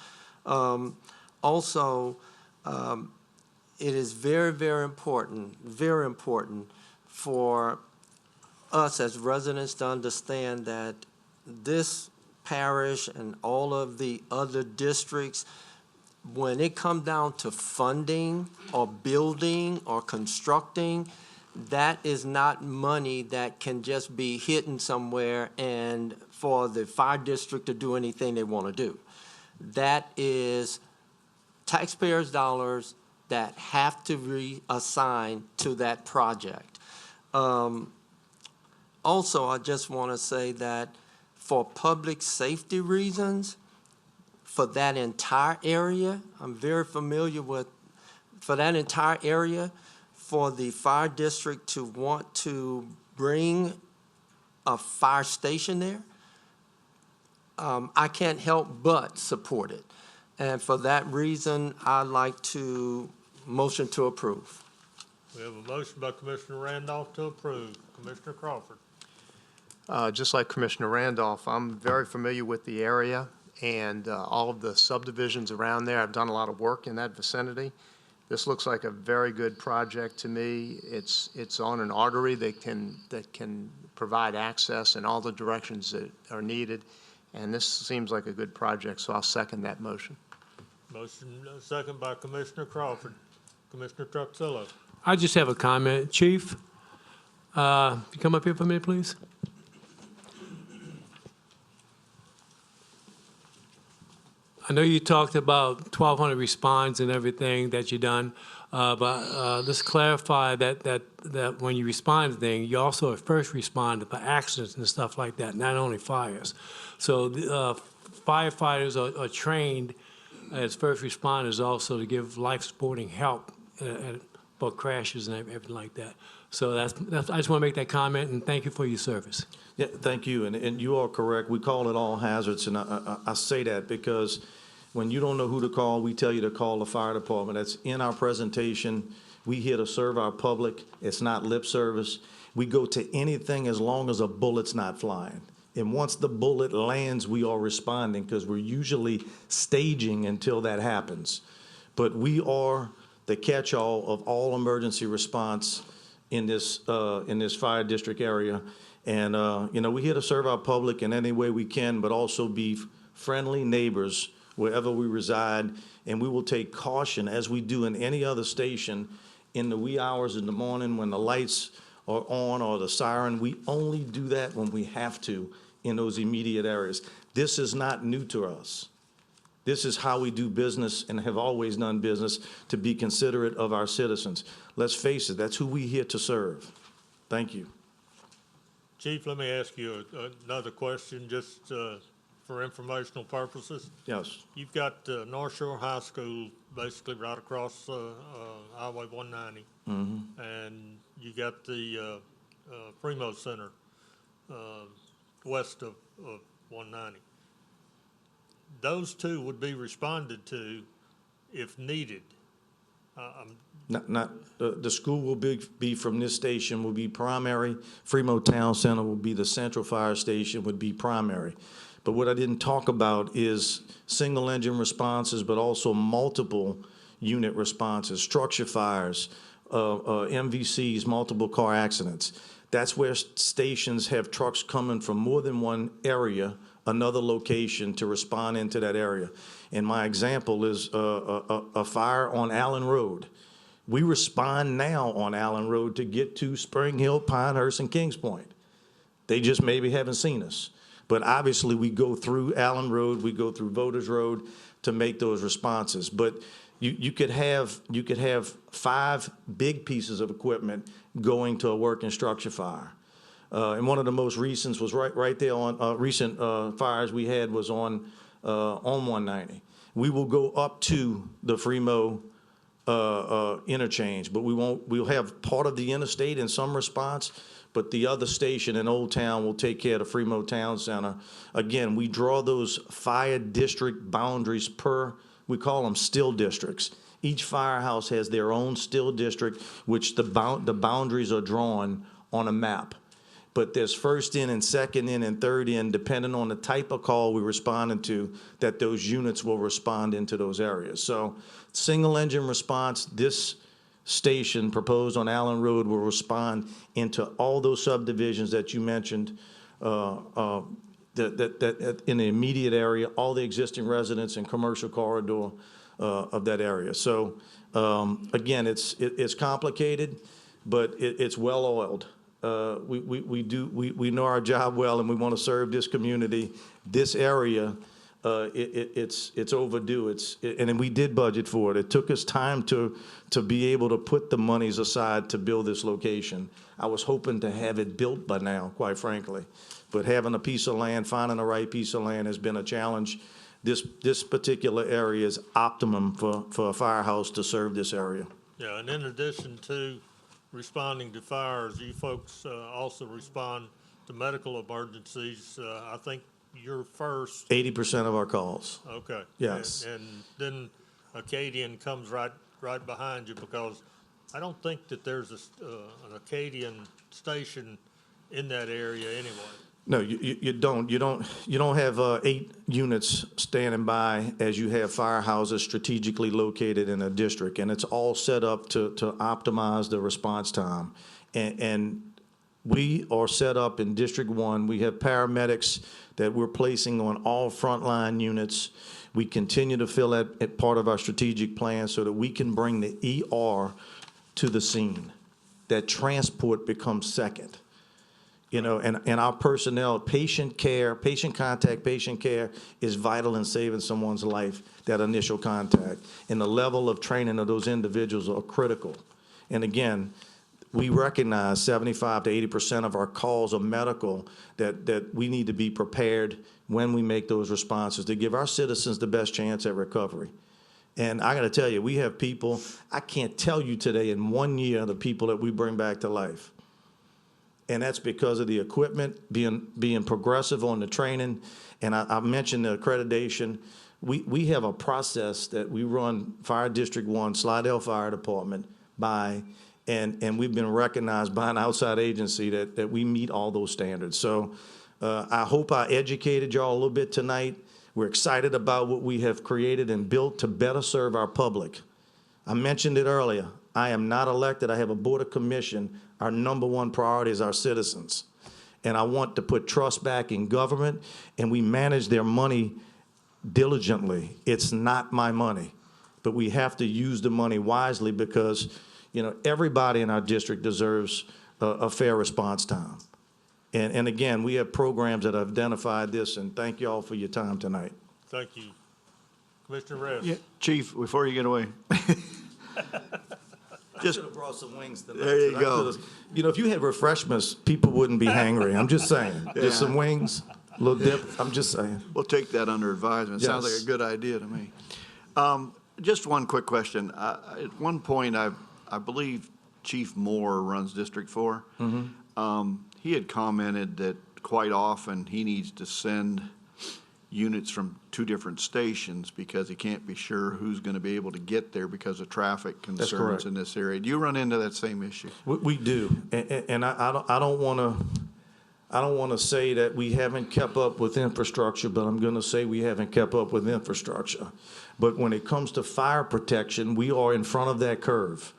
Also, it is very, very important for us as residents to understand that this parish and all of the other districts, when it comes down to funding or building or constructing, that is not money that can just be hidden somewhere and for the fire district to do anything they want to do. That is taxpayers' dollars that have to be assigned to that project. Also, I just want to say that for public safety reasons, for that entire area. I'm very familiar with, for that entire area, for the fire district to want to bring a fire station there. I can't help but support it. And for that reason, I'd like to motion to approve. We have a motion by Commissioner Randolph to approve. Commissioner Crawford. Just like Commissioner Randolph, I'm very familiar with the area and all of the subdivisions around there. I've done a lot of work in that vicinity. This looks like a very good project to me. It's on an artery that can provide access in all the directions that are needed, and this seems like a good project, so I'll second that motion. Motion second by Commissioner Crawford. Commissioner Truxillo. I just have a comment. Chief, you come up here for a minute, please. I know you talked about 1,200 response and everything that you done, but let's clarify that when you respond to things, you also a first responder for accidents and stuff like that, not only fires. So firefighters are trained as first responders also to give life-supporting help for crashes and everything like that. So that's I just want to make that comment, and thank you for your service. Yeah, thank you, and you are correct. We call it all hazards, and I say that because when you don't know who to call, we tell you to call the fire department. That's in our presentation. We here to serve our public. It's not lip service. We go to anything as long as a bullet's not flying. And once the bullet lands, we are responding because we're usually staging until that happens. But we are the catch-all of all emergency response in this fire district area. And, we're here to serve our public in any way we can, but also be friendly neighbors wherever we reside. And we will take caution, as we do in any other station, in the wee hours in the morning when the lights are on or the siren. We only do that when we have to in those immediate areas. This is not new to us. This is how we do business and have always done business, to be considerate of our citizens. Let's face it, that's who we're here to serve. Thank you. Chief, let me ask you another question, just for informational purposes. Yes. You've got North Shore High School basically right across Highway 190. Mm-hmm. And you got the Primo Center west of 190. Those two would be responded to if needed. The school will be from this station, will be primary. Fremont Town Center will be the central fire station, would be primary. But what I didn't talk about is single engine responses, but also multiple unit responses, structure fires, MVCs, multiple car accidents. That's where stations have trucks coming from more than one area, another location, to respond into that area. And my example is a fire on Allen Road. We respond now on Allen Road to get to Spring Hill, Pinehurst, and Kings Point. They just maybe haven't seen us. But obviously, we go through Allen Road, we go through Voters Road to make those responses. But you could have 5 big pieces of equipment going to a working structure fire. And one of the most recent was right there on recent fires we had was on 190. We will go up to the Fremo interchange, but we'll have part of the interstate in some response, but the other station in Old Town will take care of the Fremont Town Center. Again, we draw those fire district boundaries we call them still districts. Each firehouse has their own still district, which the boundaries are drawn on a map. But there's first in and second in and third in, depending on the type of call we're responding to, that those units will respond into those areas. So single engine response, this station proposed on Allen Road will respond into all those subdivisions that you mentioned, that in the immediate area, all the existing residents and commercial corridor of that area. So again, it's complicated, but it's well oiled. We know our job well, and we want to serve this community. This area, it's overdue. And then we did budget for it. It took us time to be able to put the monies aside to build this location. I was hoping to have it built by now, quite frankly. But having a piece of land, finding the right piece of land has been a challenge. this particular area is optimum for a firehouse to serve this area. Yeah, and in addition to responding to fires, you folks also respond to medical emergencies. I think you're first. 80% of our calls. Okay. Yes. And then Acadian comes right behind you, because I don't think that there's an Acadian station in that area anyway. No, you don't. You don't have 8 units standing by as you have firehouses strategically located in a district, and it's all set up to optimize the response time. And we are set up in District 1. We have paramedics that we're placing on all frontline units. We continue to fill that at part of our strategic plan so that we can bring the ER to the scene. That transport becomes second. You know, and our personnel, patient contact patient care is vital in saving someone's life, that initial contact. And the level of training of those individuals are critical. And again, we recognize 75 to 80% of our calls are medical, that we need to be prepared when we make those responses to give our citizens the best chance at recovery. And I got to tell you, we have people, I can't tell you today in 1 year the people that we bring back to life. And that's because of the equipment, being progressive on the training. And I mentioned the accreditation. We have a process that we run Fire District 1, Slidell Fire Department by, and we've been recognized by an outside agency that we meet all those standards. So I hope I educated y'all a little bit tonight. We're excited about what we have created and built to better serve our public. I mentioned it earlier. I am not elected. I have a board of commission. Our number one priority is our citizens. And I want to put trust back in government, and we manage their money diligently. It's not my money, but we have to use the money wisely because, you know, everybody in our district deserves a fair response time. And again, we have programs that have identified this, and thank you all for your time tonight. Thank you. Commissioner Rest. Yeah, Chief, before you get away. I should have brought some wings tonight. There you go. You know, if you had refreshments, people wouldn't be hangry. I'm just saying. Just some wings, a little dip. I'm just saying. We'll take that under advisement. Sounds like Yes. a good idea to me. Just one quick question. At one point, I believe Chief Moore runs District 4. He had commented that quite often he needs to send units from 2 different stations because he can't be sure who's going to be able to get there because of traffic concerns correct. in this area. Do you run into that same issue? We do, and I don't want to say that we haven't kept up with infrastructure, but I'm going to say we haven't kept up with infrastructure. But when it comes to fire protection, we are in front of that curve.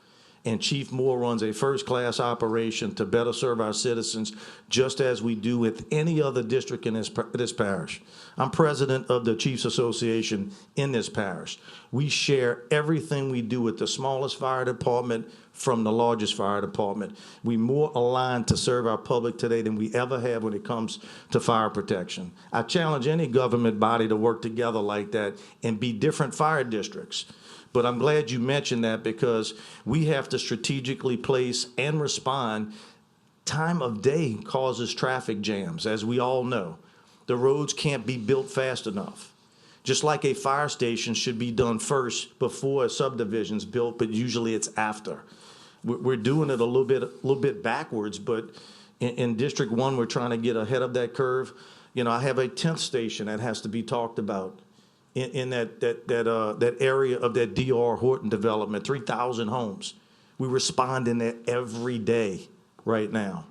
And Chief Moore runs a first-class operation to better serve our citizens, just as we do with any other district in this parish. I'm president of the Chiefs Association in this parish. We share everything we do with the smallest fire department from the largest fire department. We're more aligned to serve our public today than we ever have when it comes to fire protection. I challenge any government body to work together like that and be different fire districts. But I'm glad you mentioned that because we have to strategically place and respond. Time of day causes traffic jams, as we all know. The roads can't be built fast enough. Just like a fire station should be done first before a subdivision's built, but usually it's after. We're doing it a little bit backwards, but in District 1, we're trying to get ahead of that curve. You know, I have a 10th station that has to be talked about. In that area of that D.R. Horton development, 3,000 homes. We respond in there every day right now.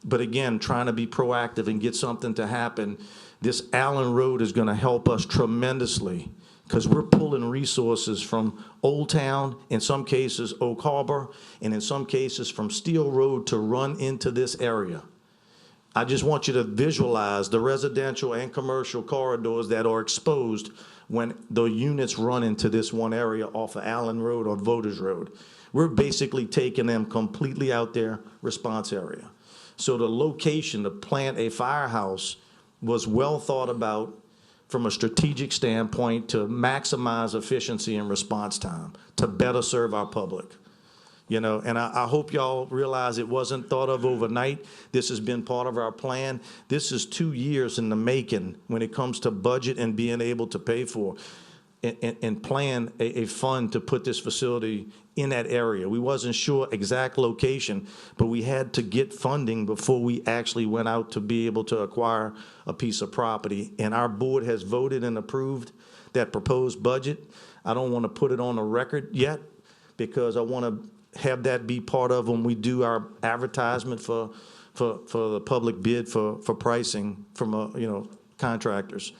But again, trying to be proactive and get something to happen. This Allen Road is going to help us tremendously because we're pulling resources from Old Town, in some cases Oak Harbor, and in some cases from Steel Road to run into this area. I just want you to visualize the residential and commercial corridors that are exposed when the units run into this one area off of Allen Road or Voters Road. We're basically taking them completely out their response area. So the location to plant a firehouse was well thought about from a strategic standpoint to maximize efficiency and response time, to better serve our public. You know, and I hope y'all realize it wasn't thought of overnight. This has been part of our plan. This is 2 years in the making when it comes to budget and being able to pay for and plan a fund to put this facility in that area. We wasn't sure exact location, but we had to get funding before we actually went out to be able to acquire a piece of property. And our board has voted and approved that proposed budget. I don't want to put it on the record yet because I want to have that be part of when we do our advertisement for the public bid for pricing from, contractors.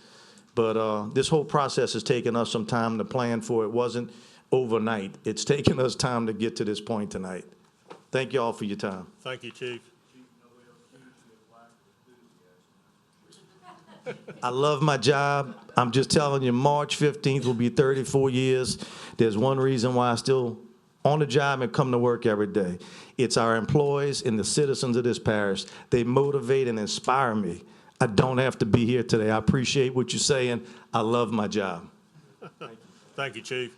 But this whole process has taken us some time to plan for. It wasn't overnight. It's taken us time to get to this point tonight. Thank you all for your time. Thank you, Chief. I love my job. I'm just telling you, March 15th will be 34 years. There's one reason why I'm still on the job and come to work every day. It's our employees and the citizens of this parish. They motivate and inspire me. I don't have to be here today. I appreciate what you're saying. I love my job. Thank you, Chief.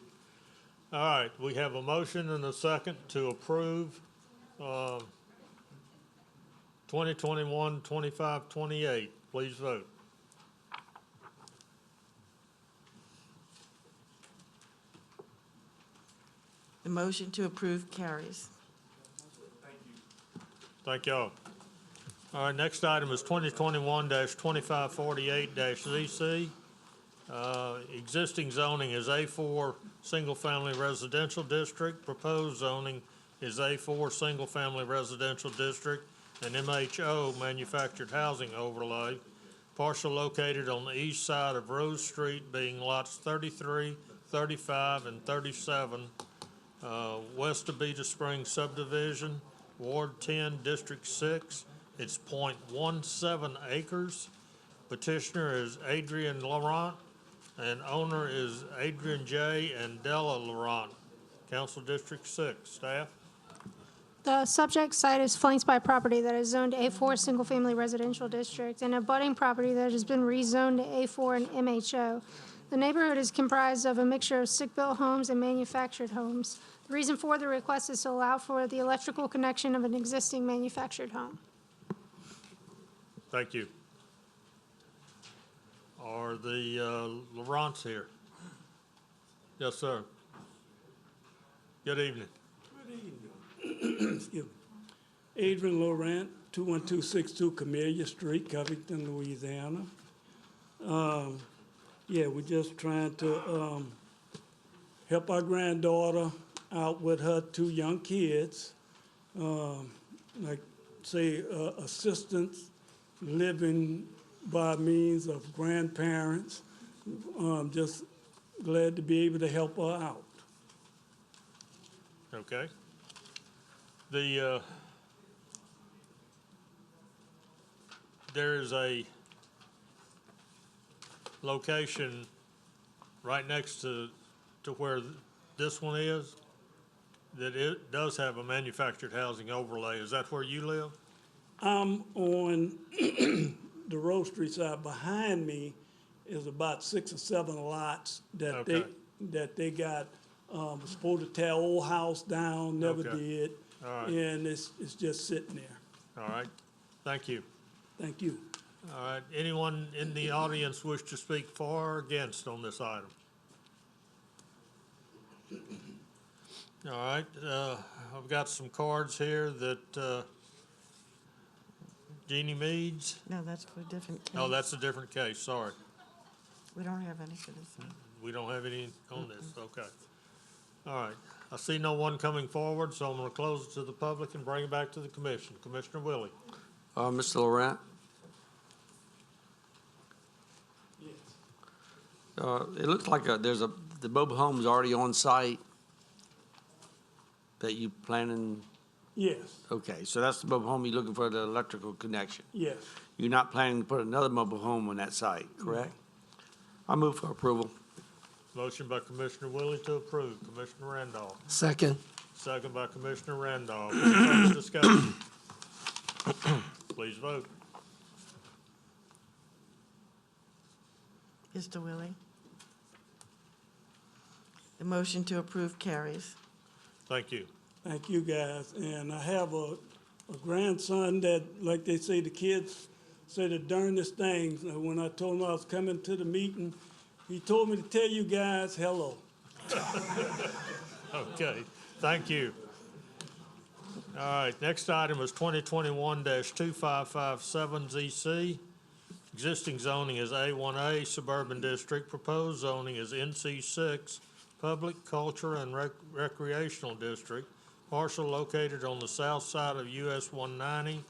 All right, we have a motion and a second to approve 2021-25-28. Please vote. The motion to approve carries. Thank y'all. All right, next item is 2021-2548-ZC. Existing zoning is A4 Single Family Residential District. Proposed zoning is A4 Single Family Residential District and MHO Manufactured Housing Overlay. Parcel located on the east side of Rose Street, being lots 33, 35, and 37. West of Beta Springs subdivision, Ward 10, District 6. It's .17 acres. Petitioner is Adrian Laurent, and owner is Adrian J. and Della Laurent. Council District 6. Staff? The subject site is flanked by property that is zoned A4 Single Family Residential District and abutting property that has been rezoned to A4 and MHO. The neighborhood is comprised of a mixture of stick-built homes and manufactured homes. The reason for the request is to allow for the electrical connection of an existing manufactured home. Thank you. Are the Laurents here? Yes, sir. Good evening. Excuse me. Adrian Laurent, 21262 Camellia Street, Covington, Louisiana. Yeah, we're just trying to help our granddaughter out with her 2 young kids. Like, say, assistance living by means of grandparents. Just glad to be able to help her out. Okay. The there is a location right next to where this one is that it does have a manufactured housing overlay. Is that where you live? I'm on the Rose Street side. Behind me is about 6 or 7 lots that Okay. they got. Was supposed to tear old house down, never Okay. did. All right. And it's just sitting there. All right. Thank you. Thank you. All right. Anyone in the audience wish to speak for or against on this item? All right. I've got some cards here that Jeannie Meads. No, that's for a different case. Oh, that's a different case. Sorry. We don't have any for this one. We don't have any on this. Okay. All right. I see no one coming forward, so I'm going to close it to the public and bring it back to the commission. Commissioner Willie. Mr. Laurent? It looks like the mobile home's already on site that you planning? Yes, Okay, so that's the mobile home you're looking for the electrical connection. yes. You're not planning to put another mobile home on that site, correct? I move for approval. Motion by Commissioner Willie to approve. Commissioner Randolph. Second. Second by Commissioner Randolph. Any further discussion? Please vote. Mr. Willie? The motion to approve carries. Thank you. Thank you, guys. And I have a grandson that, like they say, the kids say the darndest things. When I told him I was coming to the meeting, he told me to tell you guys hello. Okay, thank you. All right, next item is 2021-2557ZC. Existing zoning is A1A Suburban District. Proposed zoning is NC6 Public Culture and Recreational District. Parcel located on the south side of US 190,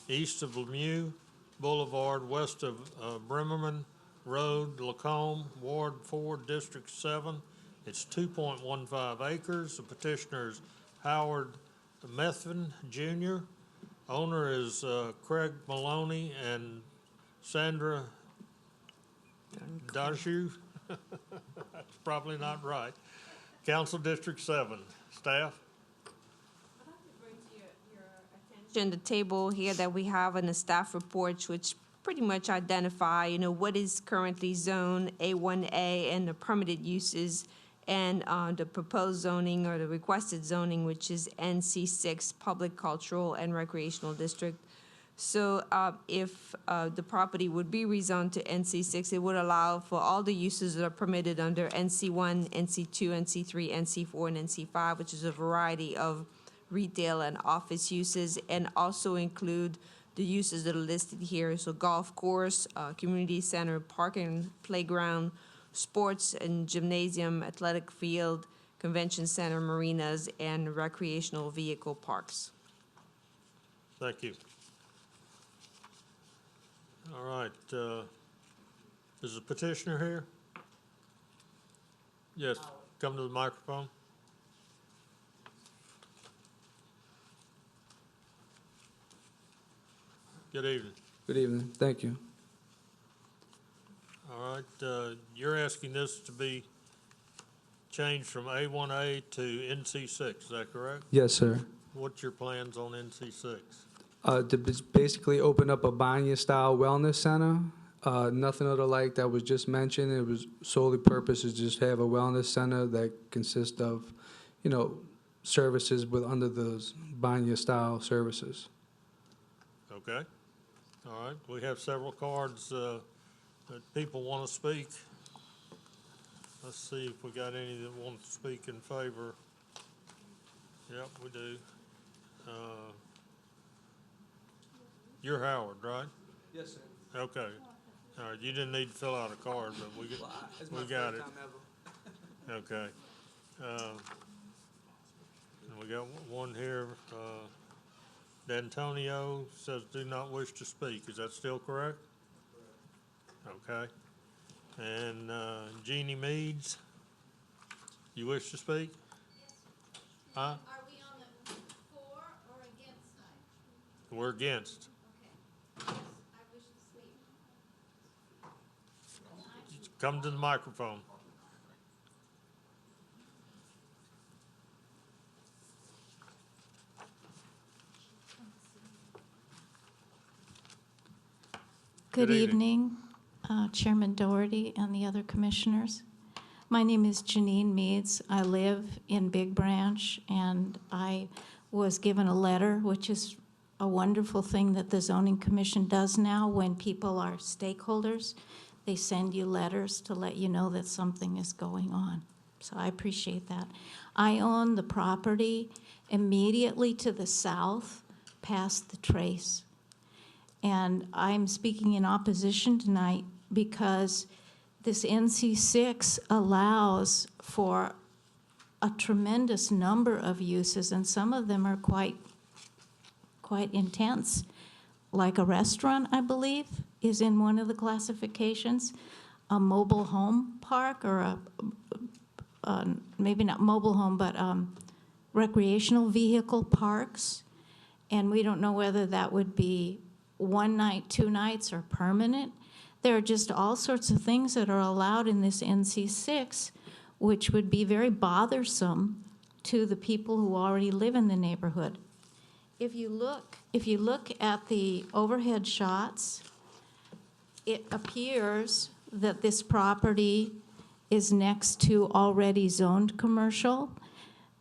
east of Lemieux Boulevard, west of Bremerman Road, Lacombe, Ward 4, District 7. It's 2.15 acres. The petitioner is Howard Methvin Jr. Owner is Craig Maloney and Sandra Dashu. That's probably not right. Council District 7. Staff? The table here that we have in the staff reports, which pretty much identify, what is currently zone A1A and the permitted uses, and the proposed zoning or the requested zoning, which is NC6 Public Cultural and Recreational District. So if the property would be rezoned to NC6, it would allow for all the uses that are permitted under NC1, NC2, NC3, NC4, and NC5, which is a variety of retail and office uses, and also include the uses that are listed here. So golf course, community center, parking, playground, sports and gymnasium, athletic field, convention center, marinas, and recreational vehicle parks. Thank you. All right, is the petitioner here? Yes, come to the microphone. Good evening. Good evening. Thank you. All right, you're asking this to be changed from A1A to NC6, is that correct? Yes, sir. What's your plans on NC6? To basically open up a Banya-style wellness center. Nothing of the like that was just mentioned. It was solely purpose is just have a wellness center that consists of, services with under those Banya-style services. Okay. All right, we have several cards that people want to speak. Let's see if we got any that want to speak in favor. Yep, we do. You're Howard, right? Yes, sir. Okay. All right, you didn't need to fill out a card, but we got it. Okay. And we got one here, D'Antonio says do not wish to speak. Is that still correct? Okay. And Jeannie Meads, you wish to speak? Huh? Are we on the for or against side? We're against. Okay. Yes, I wish to speak. Come to the microphone. Good evening, Chairman Doherty and the other commissioners. My name is Janine Meads. I live in Big Branch, and I was given a letter, which is a wonderful thing that the Zoning Commission does now when people are stakeholders. They send you letters to let you know that something is going on. So I appreciate that. I own the property immediately to the south, past the trace. And I'm speaking in opposition tonight because this NC6 allows for a tremendous number of uses, and some of them are quite intense. Like a restaurant, I believe, is in one of the classifications. A mobile home park, or maybe not mobile home, but recreational vehicle parks. And we don't know whether that would be 1 night, 2 nights, or permanent. There are just all sorts of things that are allowed in this NC6, which would be very bothersome to the people who already live in the neighborhood. If you look at the overhead shots, it appears that this property is next to already zoned commercial.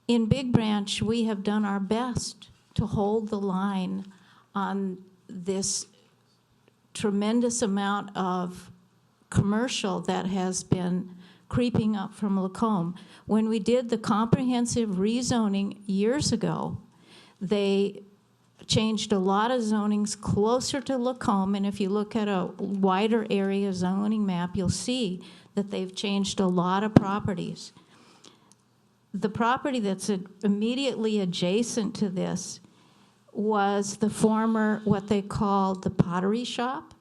In Big Branch, we have done our best to hold the line on this tremendous amount of commercial that has been creeping up from Lacombe. When we did the comprehensive rezoning years ago, they changed a lot of zonings closer to Lacombe, and if you look at a wider area zoning map, you'll see that they've changed a lot of properties. The property that's immediately adjacent to this was the former, what they called the pottery shop,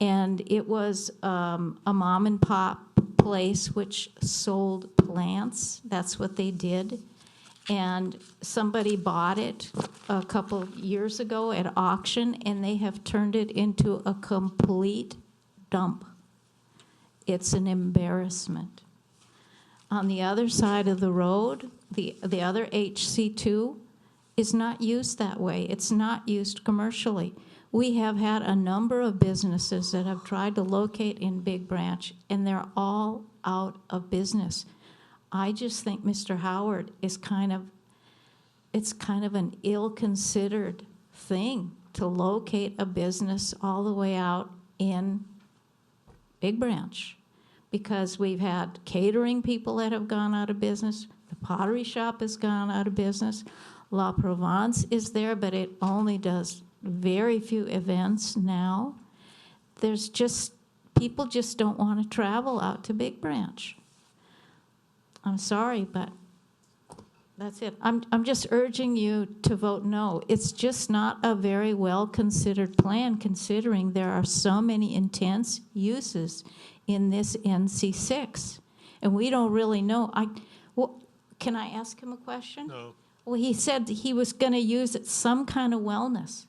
and it was a mom and pop place which sold plants. That's what they did. And somebody bought it a couple years ago at auction, and they have turned it into a complete dump. It's an embarrassment. On the other side of the road, the other HC2 is not used that way. It's not used commercially. We have had a number of businesses that have tried to locate in Big Branch, and they're all out of business. I just think Mr. Howard is it's kind of an ill-considered thing to locate a business all the way out in Big Branch, because we've had catering people that have gone out of business. The pottery shop has gone out of business. La Provence is there, but it only does very few events now. People just don't want to travel out to Big Branch. I'm sorry, but that's it. I'm just urging you to vote no. It's just not a very well-considered plan, considering there are so many intense uses in this NC6. And we don't really know. Can I ask him a question? No. Well, he said he was going to use it some kind of wellness.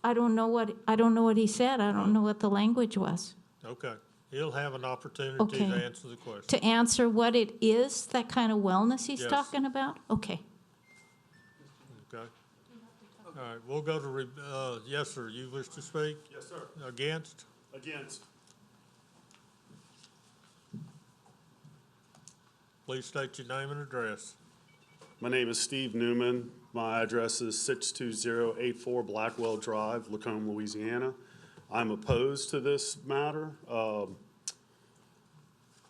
I don't know what he said. I don't know what the language was. Okay. He'll have an opportunity Okay. to answer the question. To answer what it is, that kind of wellness he's Yes. talking about? Okay. Okay. All right, we'll go to, yes, sir, you wish to speak? Yes, sir. Against? Against. Please state your name and address. My name is Steve Newman. My address is 62084 Blackwell Drive, Lacombe, Louisiana. I'm opposed to this matter.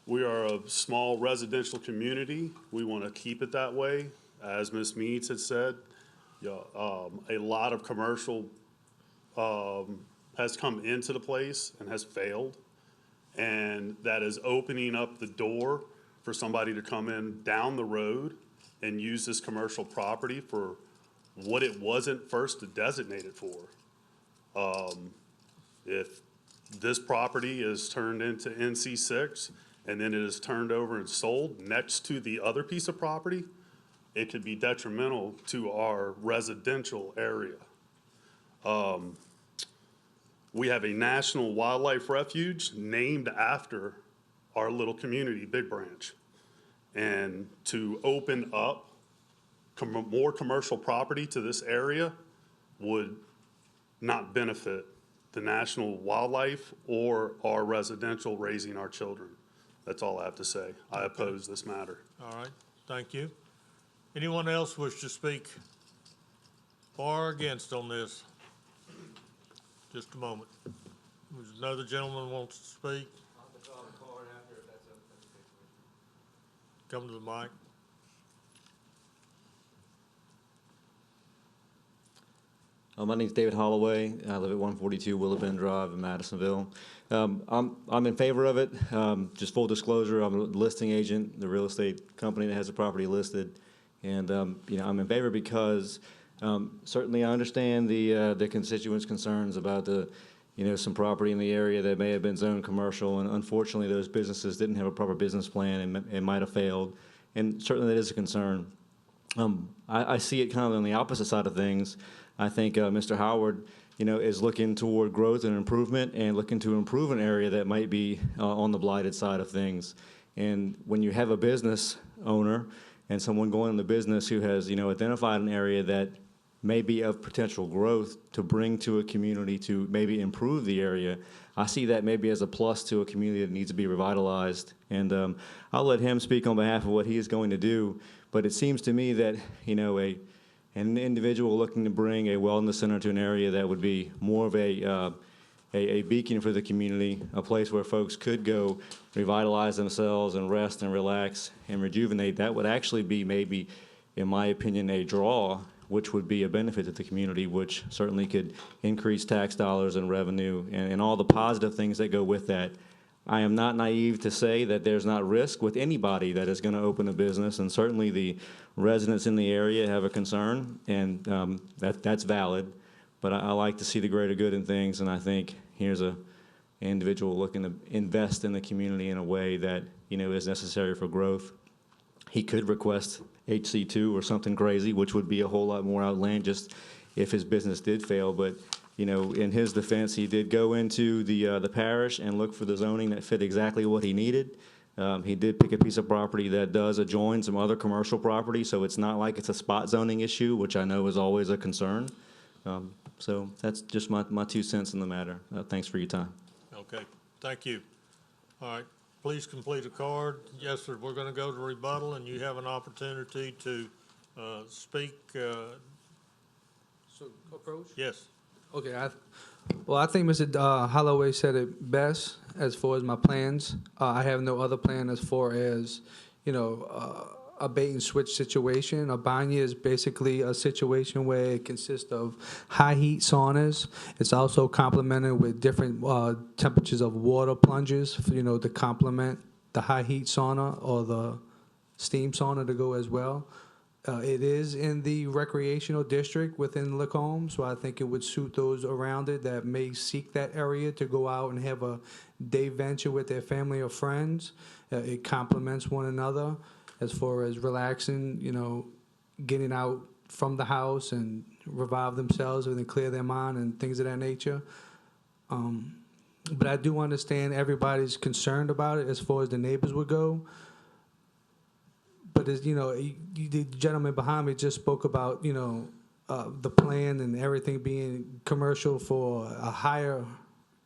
We are a small residential community. We want to keep it that way. As Ms. Meads had said, a lot of commercial has come into the place and has failed. And that is opening up the door for somebody to come in down the road and use this commercial property for what it wasn't first designated for. If this property is turned into NC6 and then it is turned over and sold next to the other piece of property, it could be detrimental to our residential area. We have a national wildlife refuge named after our little community, Big Branch. And to open up more commercial property to this area would not benefit the national wildlife or our residential raising our children. That's all I have to say. I oppose this matter. All right, thank you. Anyone else wish to speak for or against on this? Just a moment. There's another gentleman wants to speak. Come to the mic. My name's David Holloway. I live at 142 Willow Bend Drive in Madisonville. I'm in favor of it. Just full disclosure, I'm a listing agent, the real estate company that has the property listed. And I'm in favor because certainly I understand the constituents' concerns about some property in the area that may have been zoned commercial, and unfortunately those businesses didn't have a proper business plan and might have failed. And certainly that is a concern. I see it kind of on the opposite side of things. I think Mr. Howard, is looking toward growth and improvement and looking to improve an area that might be on the blighted side of things. And when you have a business owner and someone going in the business who has, identified an area that maybe of potential growth to bring to a community to maybe improve the area, I see that maybe as a plus to a community that needs to be revitalized. And I'll let him speak on behalf of what he is going to do. But it seems to me that, an individual looking to bring a wellness center to an area that would be more of a beacon for the community, a place where folks could go revitalize themselves and rest and relax and rejuvenate, that would actually be maybe, in my opinion, a draw, which would be a benefit to the community, which certainly could increase tax dollars and revenue and all the positive things that go with that. I am not naive to say that there's not risk with anybody that is going to open a business, and certainly the residents in the area have a concern, and that's valid. But I like to see the greater good in things, and I think here's an individual looking to invest in the community in a way that is necessary for growth. He could request HC2 or something crazy, which would be a whole lot more outlandish if his business did fail. But in his defense, he did go into the parish and look for the zoning that fit exactly what he needed. He did pick a piece of property that does adjoin some other commercial property, so it's not like it's a spot zoning issue, which I know is always a concern. So that's just my 2 cents in the matter. Thanks for your time. Okay, thank you. All right, please complete a card. Yes, sir, we're going to go to rebuttal, and you have an opportunity to speak. So, approach? Yes. Okay, I think Mr. Holloway said it best as far as my plans. I have no other plan as far as, a bait and switch situation. A banya is basically a situation where it consists of high heat saunas. It's also complemented with different temperatures of water plunges, to complement the high heat sauna or the steam sauna to go as well. It is in the recreational district within Lacombe, so I think it would suit those around it that may seek that area to go out and have a day venture with their family or friends. It complements one another as far as relaxing, getting out from the house and revive themselves and clear their mind and things of that nature. But I do understand everybody's concerned about it as far as the neighbors would go. But as the gentleman behind me just spoke about, the plan and everything being commercial for a higher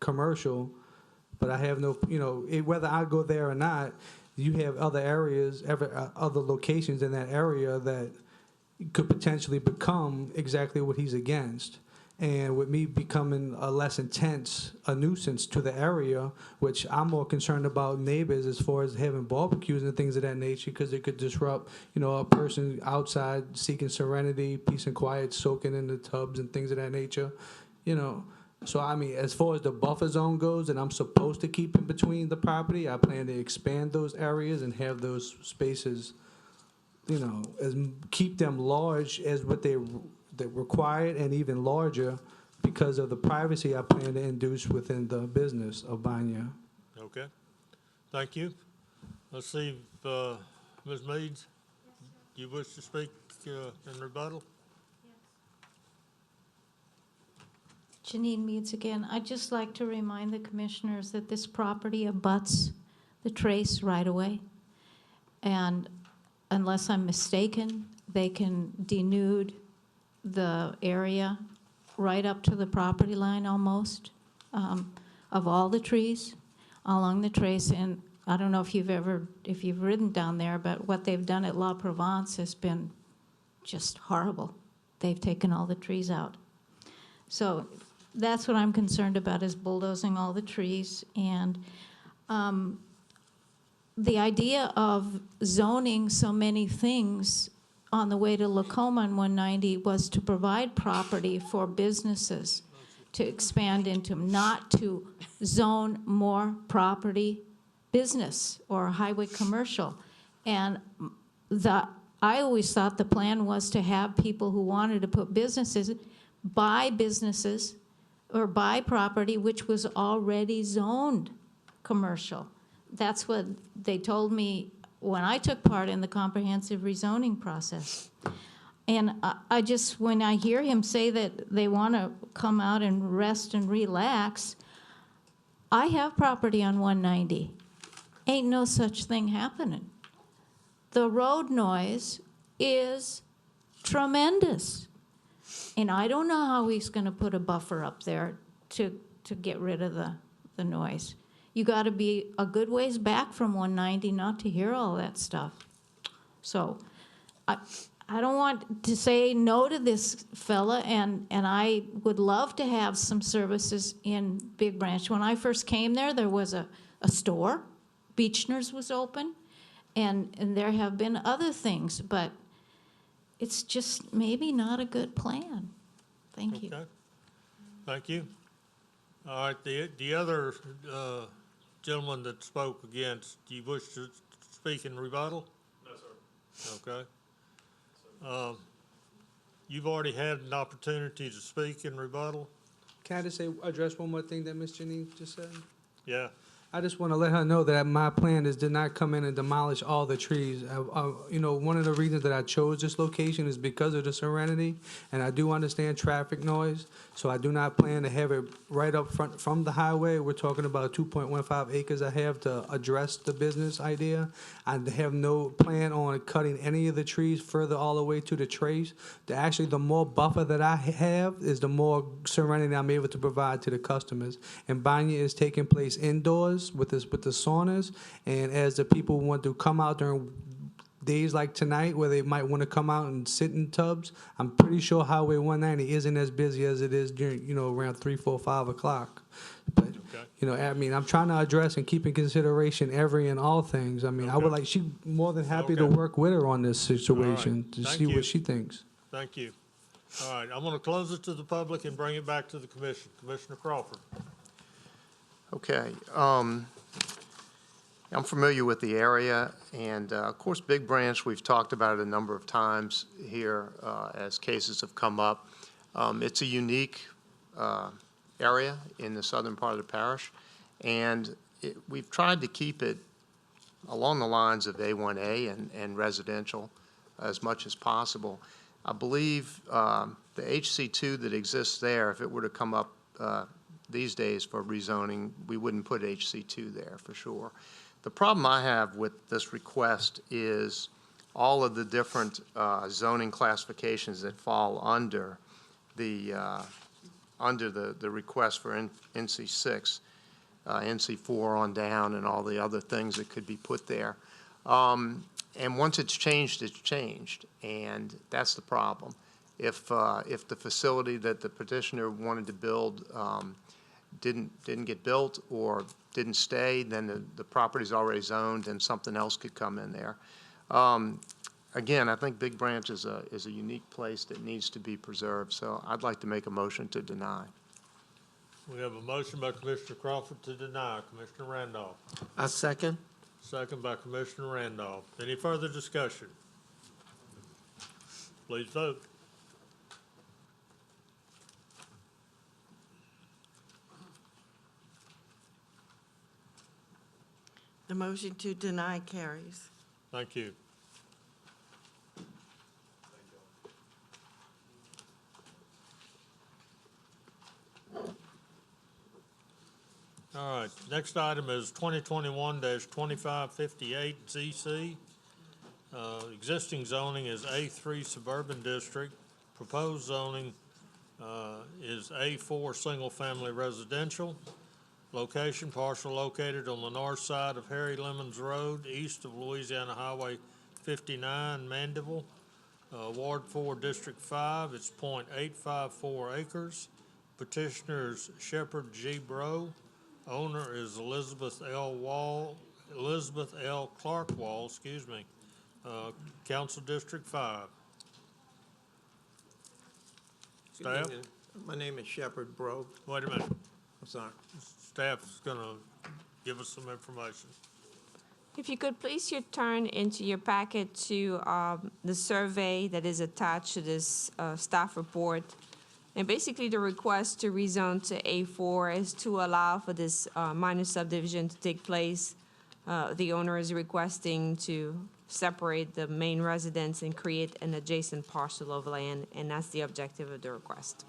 commercial. But I have no, whether I go there or not, you have other areas, other locations in that area that could potentially become exactly what he's against. And with me becoming a less intense, a nuisance to the area, which I'm more concerned about neighbors as far as having barbecues and things of that nature, because it could disrupt, a person outside seeking serenity, peace and quiet, soaking in the tubs and things of that nature, So, as far as the buffer zone goes, and I'm supposed to keep in between the property, I plan to expand those areas and have those spaces, keep them large as what they required and even larger because of the privacy I plan to induce within the business of Banya. Okay, thank you. Let's see if Ms. Meads, you wish to speak in rebuttal? Janine Meads again. I'd just like to remind the commissioners that this property abuts the Trace right away. And unless I'm mistaken, they can denude the area right up to the property line almost of all the trees along the Trace. And I don't know if you've ridden down there, but what they've done at La Provence has been just horrible. They've taken all the trees out. So that's what I'm concerned about, is bulldozing all the trees. And the idea of zoning so many things on the way to Lacombe on 190 was to provide property for businesses to expand into, not to zone more property business or highway commercial. And I always thought the plan was to have people who wanted to put businesses or buy property which was already zoned commercial. That's what they told me when I took part in the comprehensive rezoning process. And when I hear him say that they want to come out and rest and relax, I have property on 190. Ain't no such thing happening. The road noise is tremendous. And I don't know how he's gonna put a buffer up there to get rid of the noise. You gotta be a good ways back from 190 not to hear all that stuff. So, I don't want to say no to this fella, and I would love to have some services in Big Branch. When I first came there was a store, Beechner's was open, and there have been other things, but it's just maybe not a good plan. Thank you. Okay. Thank you. All right, the other gentleman that spoke against, do you wish to speak in rebuttal? No, sir. Okay. You've already had an opportunity to speak in rebuttal? Can I just address one more thing that Ms. Janine just said? Yeah. I just want to let her know that my plan is to not come in and demolish all the trees. One of the reasons that I chose this location is because of the serenity, and I do understand traffic noise, so I do not plan to have it right up front from the highway. We're talking about 2.15 acres I have to address the business idea. I have no plan on cutting any of the trees further all the way to the trace. Actually, the more buffer that I have is the more serenity I'm able to provide to the customers. And Banya is taking place indoors with the saunas, and as the people want to come out during days like tonight where they might want to come out and sit in tubs, I'm pretty sure Highway 190 isn't as busy as it is during, around 3, 4, 5 o'clock. But, I'm trying to address and keep in consideration every and all things. I would like, she's more than happy to work with her on this situation to see what she thinks. Thank you. All right, I'm going to close it to the public and bring it back to the commission. Commissioner Crawford. Okay. I'm familiar with the area, and of course, Big Branch, we've talked about it a number of times here as cases have come up. It's a unique area in the southern part of the parish, and we've tried to keep it along the lines of A1A and residential as much as possible. I believe the HC2 that exists there, if it were to come up these days for rezoning, we wouldn't put HC2 there for sure. The problem I have with this request is all of the different zoning classifications that fall under the request for NC6, NC4 on down, and all the other things that could be put there. And once it's changed, and that's the problem. If the facility that the petitioner wanted to build didn't get built or didn't stay, then the property's already zoned and something else could come in there. Again, I think Big Branch is a unique place that needs to be preserved, so I'd like to make a motion to deny. We have a motion by Commissioner Crawford to deny. Commissioner Randolph. I second. Second by Commissioner Randolph. Any further discussion? Please vote. The motion to deny carries. Thank you. All right, next item is 2021-2558 ZC. Existing zoning is A3 Suburban District. Proposed zoning is A4 Single Family Residential. Location, parcel located on the north side of Harry Lemons Road, east of Louisiana Highway 59, Mandeville. Ward 4, District 5, it's .854 acres. Petitioner's Shepherd G. Bro. Owner is Elizabeth L. Clark Wall, Council District 5. Staff? My name is Shepherd Bro. Wait a minute. I'm sorry. Staff's gonna give us some information. If you could please turn into your packet to the survey that is attached to this staff report. And basically the request to rezone to A4 is to allow for this minor subdivision to take place. The owner is requesting to separate the main residence and create an adjacent parcel of land, and that's the objective of the request.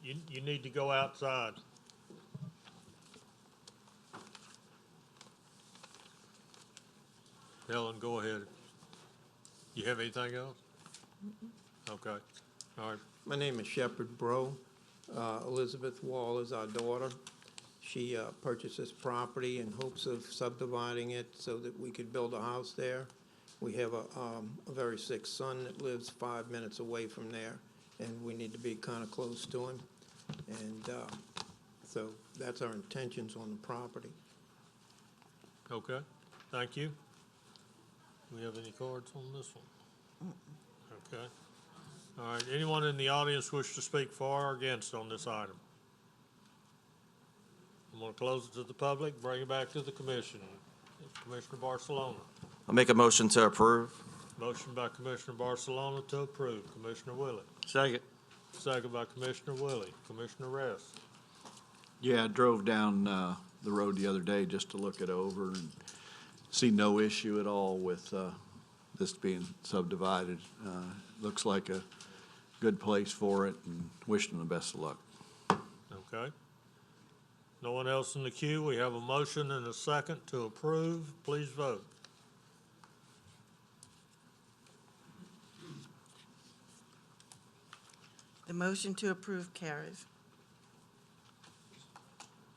You need to go outside. Helen, go ahead. You have anything else? Okay, all right. My name is Shepherd Bro. Elizabeth Wall is our daughter. She purchased this property in hopes of subdividing it so that we could build a house there. We have a very sick son that lives 5 minutes away from there, and we need to be kind of close to him. And so that's our intentions on the property. Okay, thank you. Do we have any cards on this one? Okay. All right, anyone in the audience wish to speak for or against on this item? I'm gonna close it to the public, bring it back to the commission. Commissioner Barcelona. I'll make a motion to approve. Motion by Commissioner Barcelona to approve. Commissioner Willie. Second. Second by Commissioner Willie. Commissioner Rest. Yeah, I drove down the road the other day just to look it over and see no issue at all with this being subdivided. Looks like a good place for it, and wish them the best of luck. Okay. No one else in the queue. We have a motion and a second to approve. Please vote. The motion to approve carries.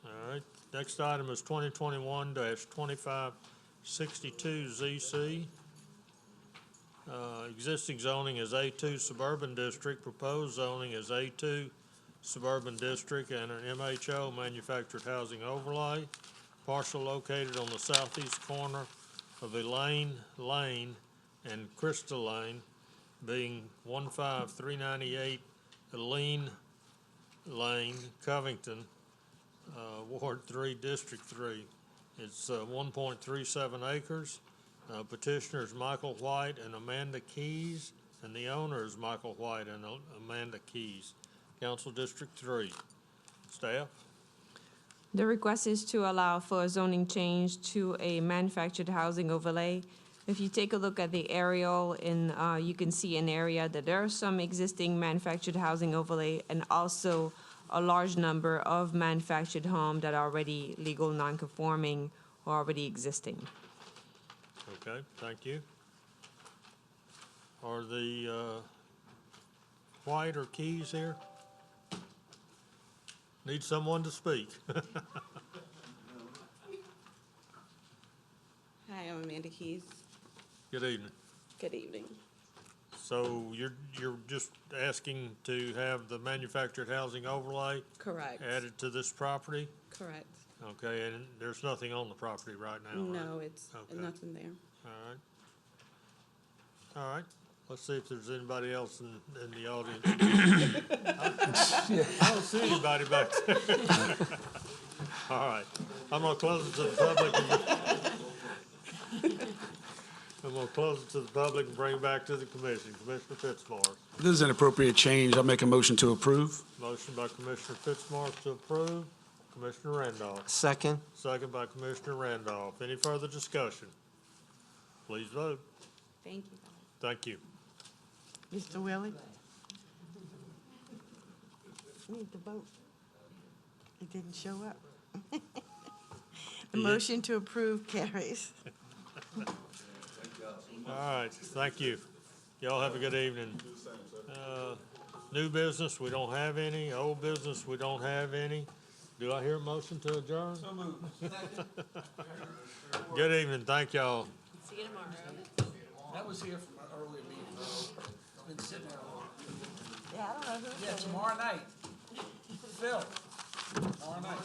All right, next item is 2021-2562 ZC. Existing zoning is A2 Suburban District, proposed zoning is A2 Suburban District and an MHO Manufactured Housing Overlay, parcel located on the southeast corner of Elaine Lane and Crystal Lane, being 15398 Elaine Lane, Covington, Ward 3, District 3. It's 1.37 acres. Petitioners Michael White and Amanda Keys, and the owner is Michael White and Amanda Keys. Council District 3. Staff? The request is to allow for a zoning change to a manufactured housing overlay. If you take a look at the aerial, you can see an area that there are some existing manufactured housing overlay and also a large number of manufactured homes that are already legal non-conforming or already existing. Okay, thank you. Are the White or Keys here? Need someone to speak. Hi, I'm Amanda Keys. Good evening. Good evening. So you're just asking to have the manufactured housing overlay Correct. added to this property? Correct. Okay, and there's nothing on the property right now, right? No, it's Okay. nothing there. All right. All right. Let's see if there's anybody else in the audience. I don't see anybody back there. All right. I'm gonna close it to the public. I'm gonna close it to the public and bring it back to the commission. Commissioner Fitzmaurice. This is an appropriate change. I'll make a motion to approve. Motion by Commissioner Fitzmaurice to approve. Commissioner Randolph. Second. Second by Commissioner Randolph. Any further discussion? Please vote. Thank you. Thank you. Mr. Willie? Need to vote. He didn't show up. The motion to approve carries. All right, thank you. Y'all have a good evening. New business, we don't have any. Old business, we don't have any. Do I hear a motion to adjourn? So moved. Good evening, thank y'all. See you tomorrow. That was here from an earlier meeting. It's been sitting there long. Yeah, I don't know who. Yeah, tomorrow night. Phil. Tomorrow night.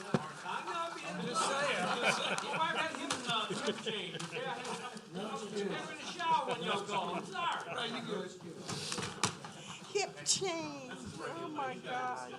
I'm just saying. You might have him trip change. Never in the shower when y'all go. I'm sorry. Right, you good. Hip change. Oh, my God.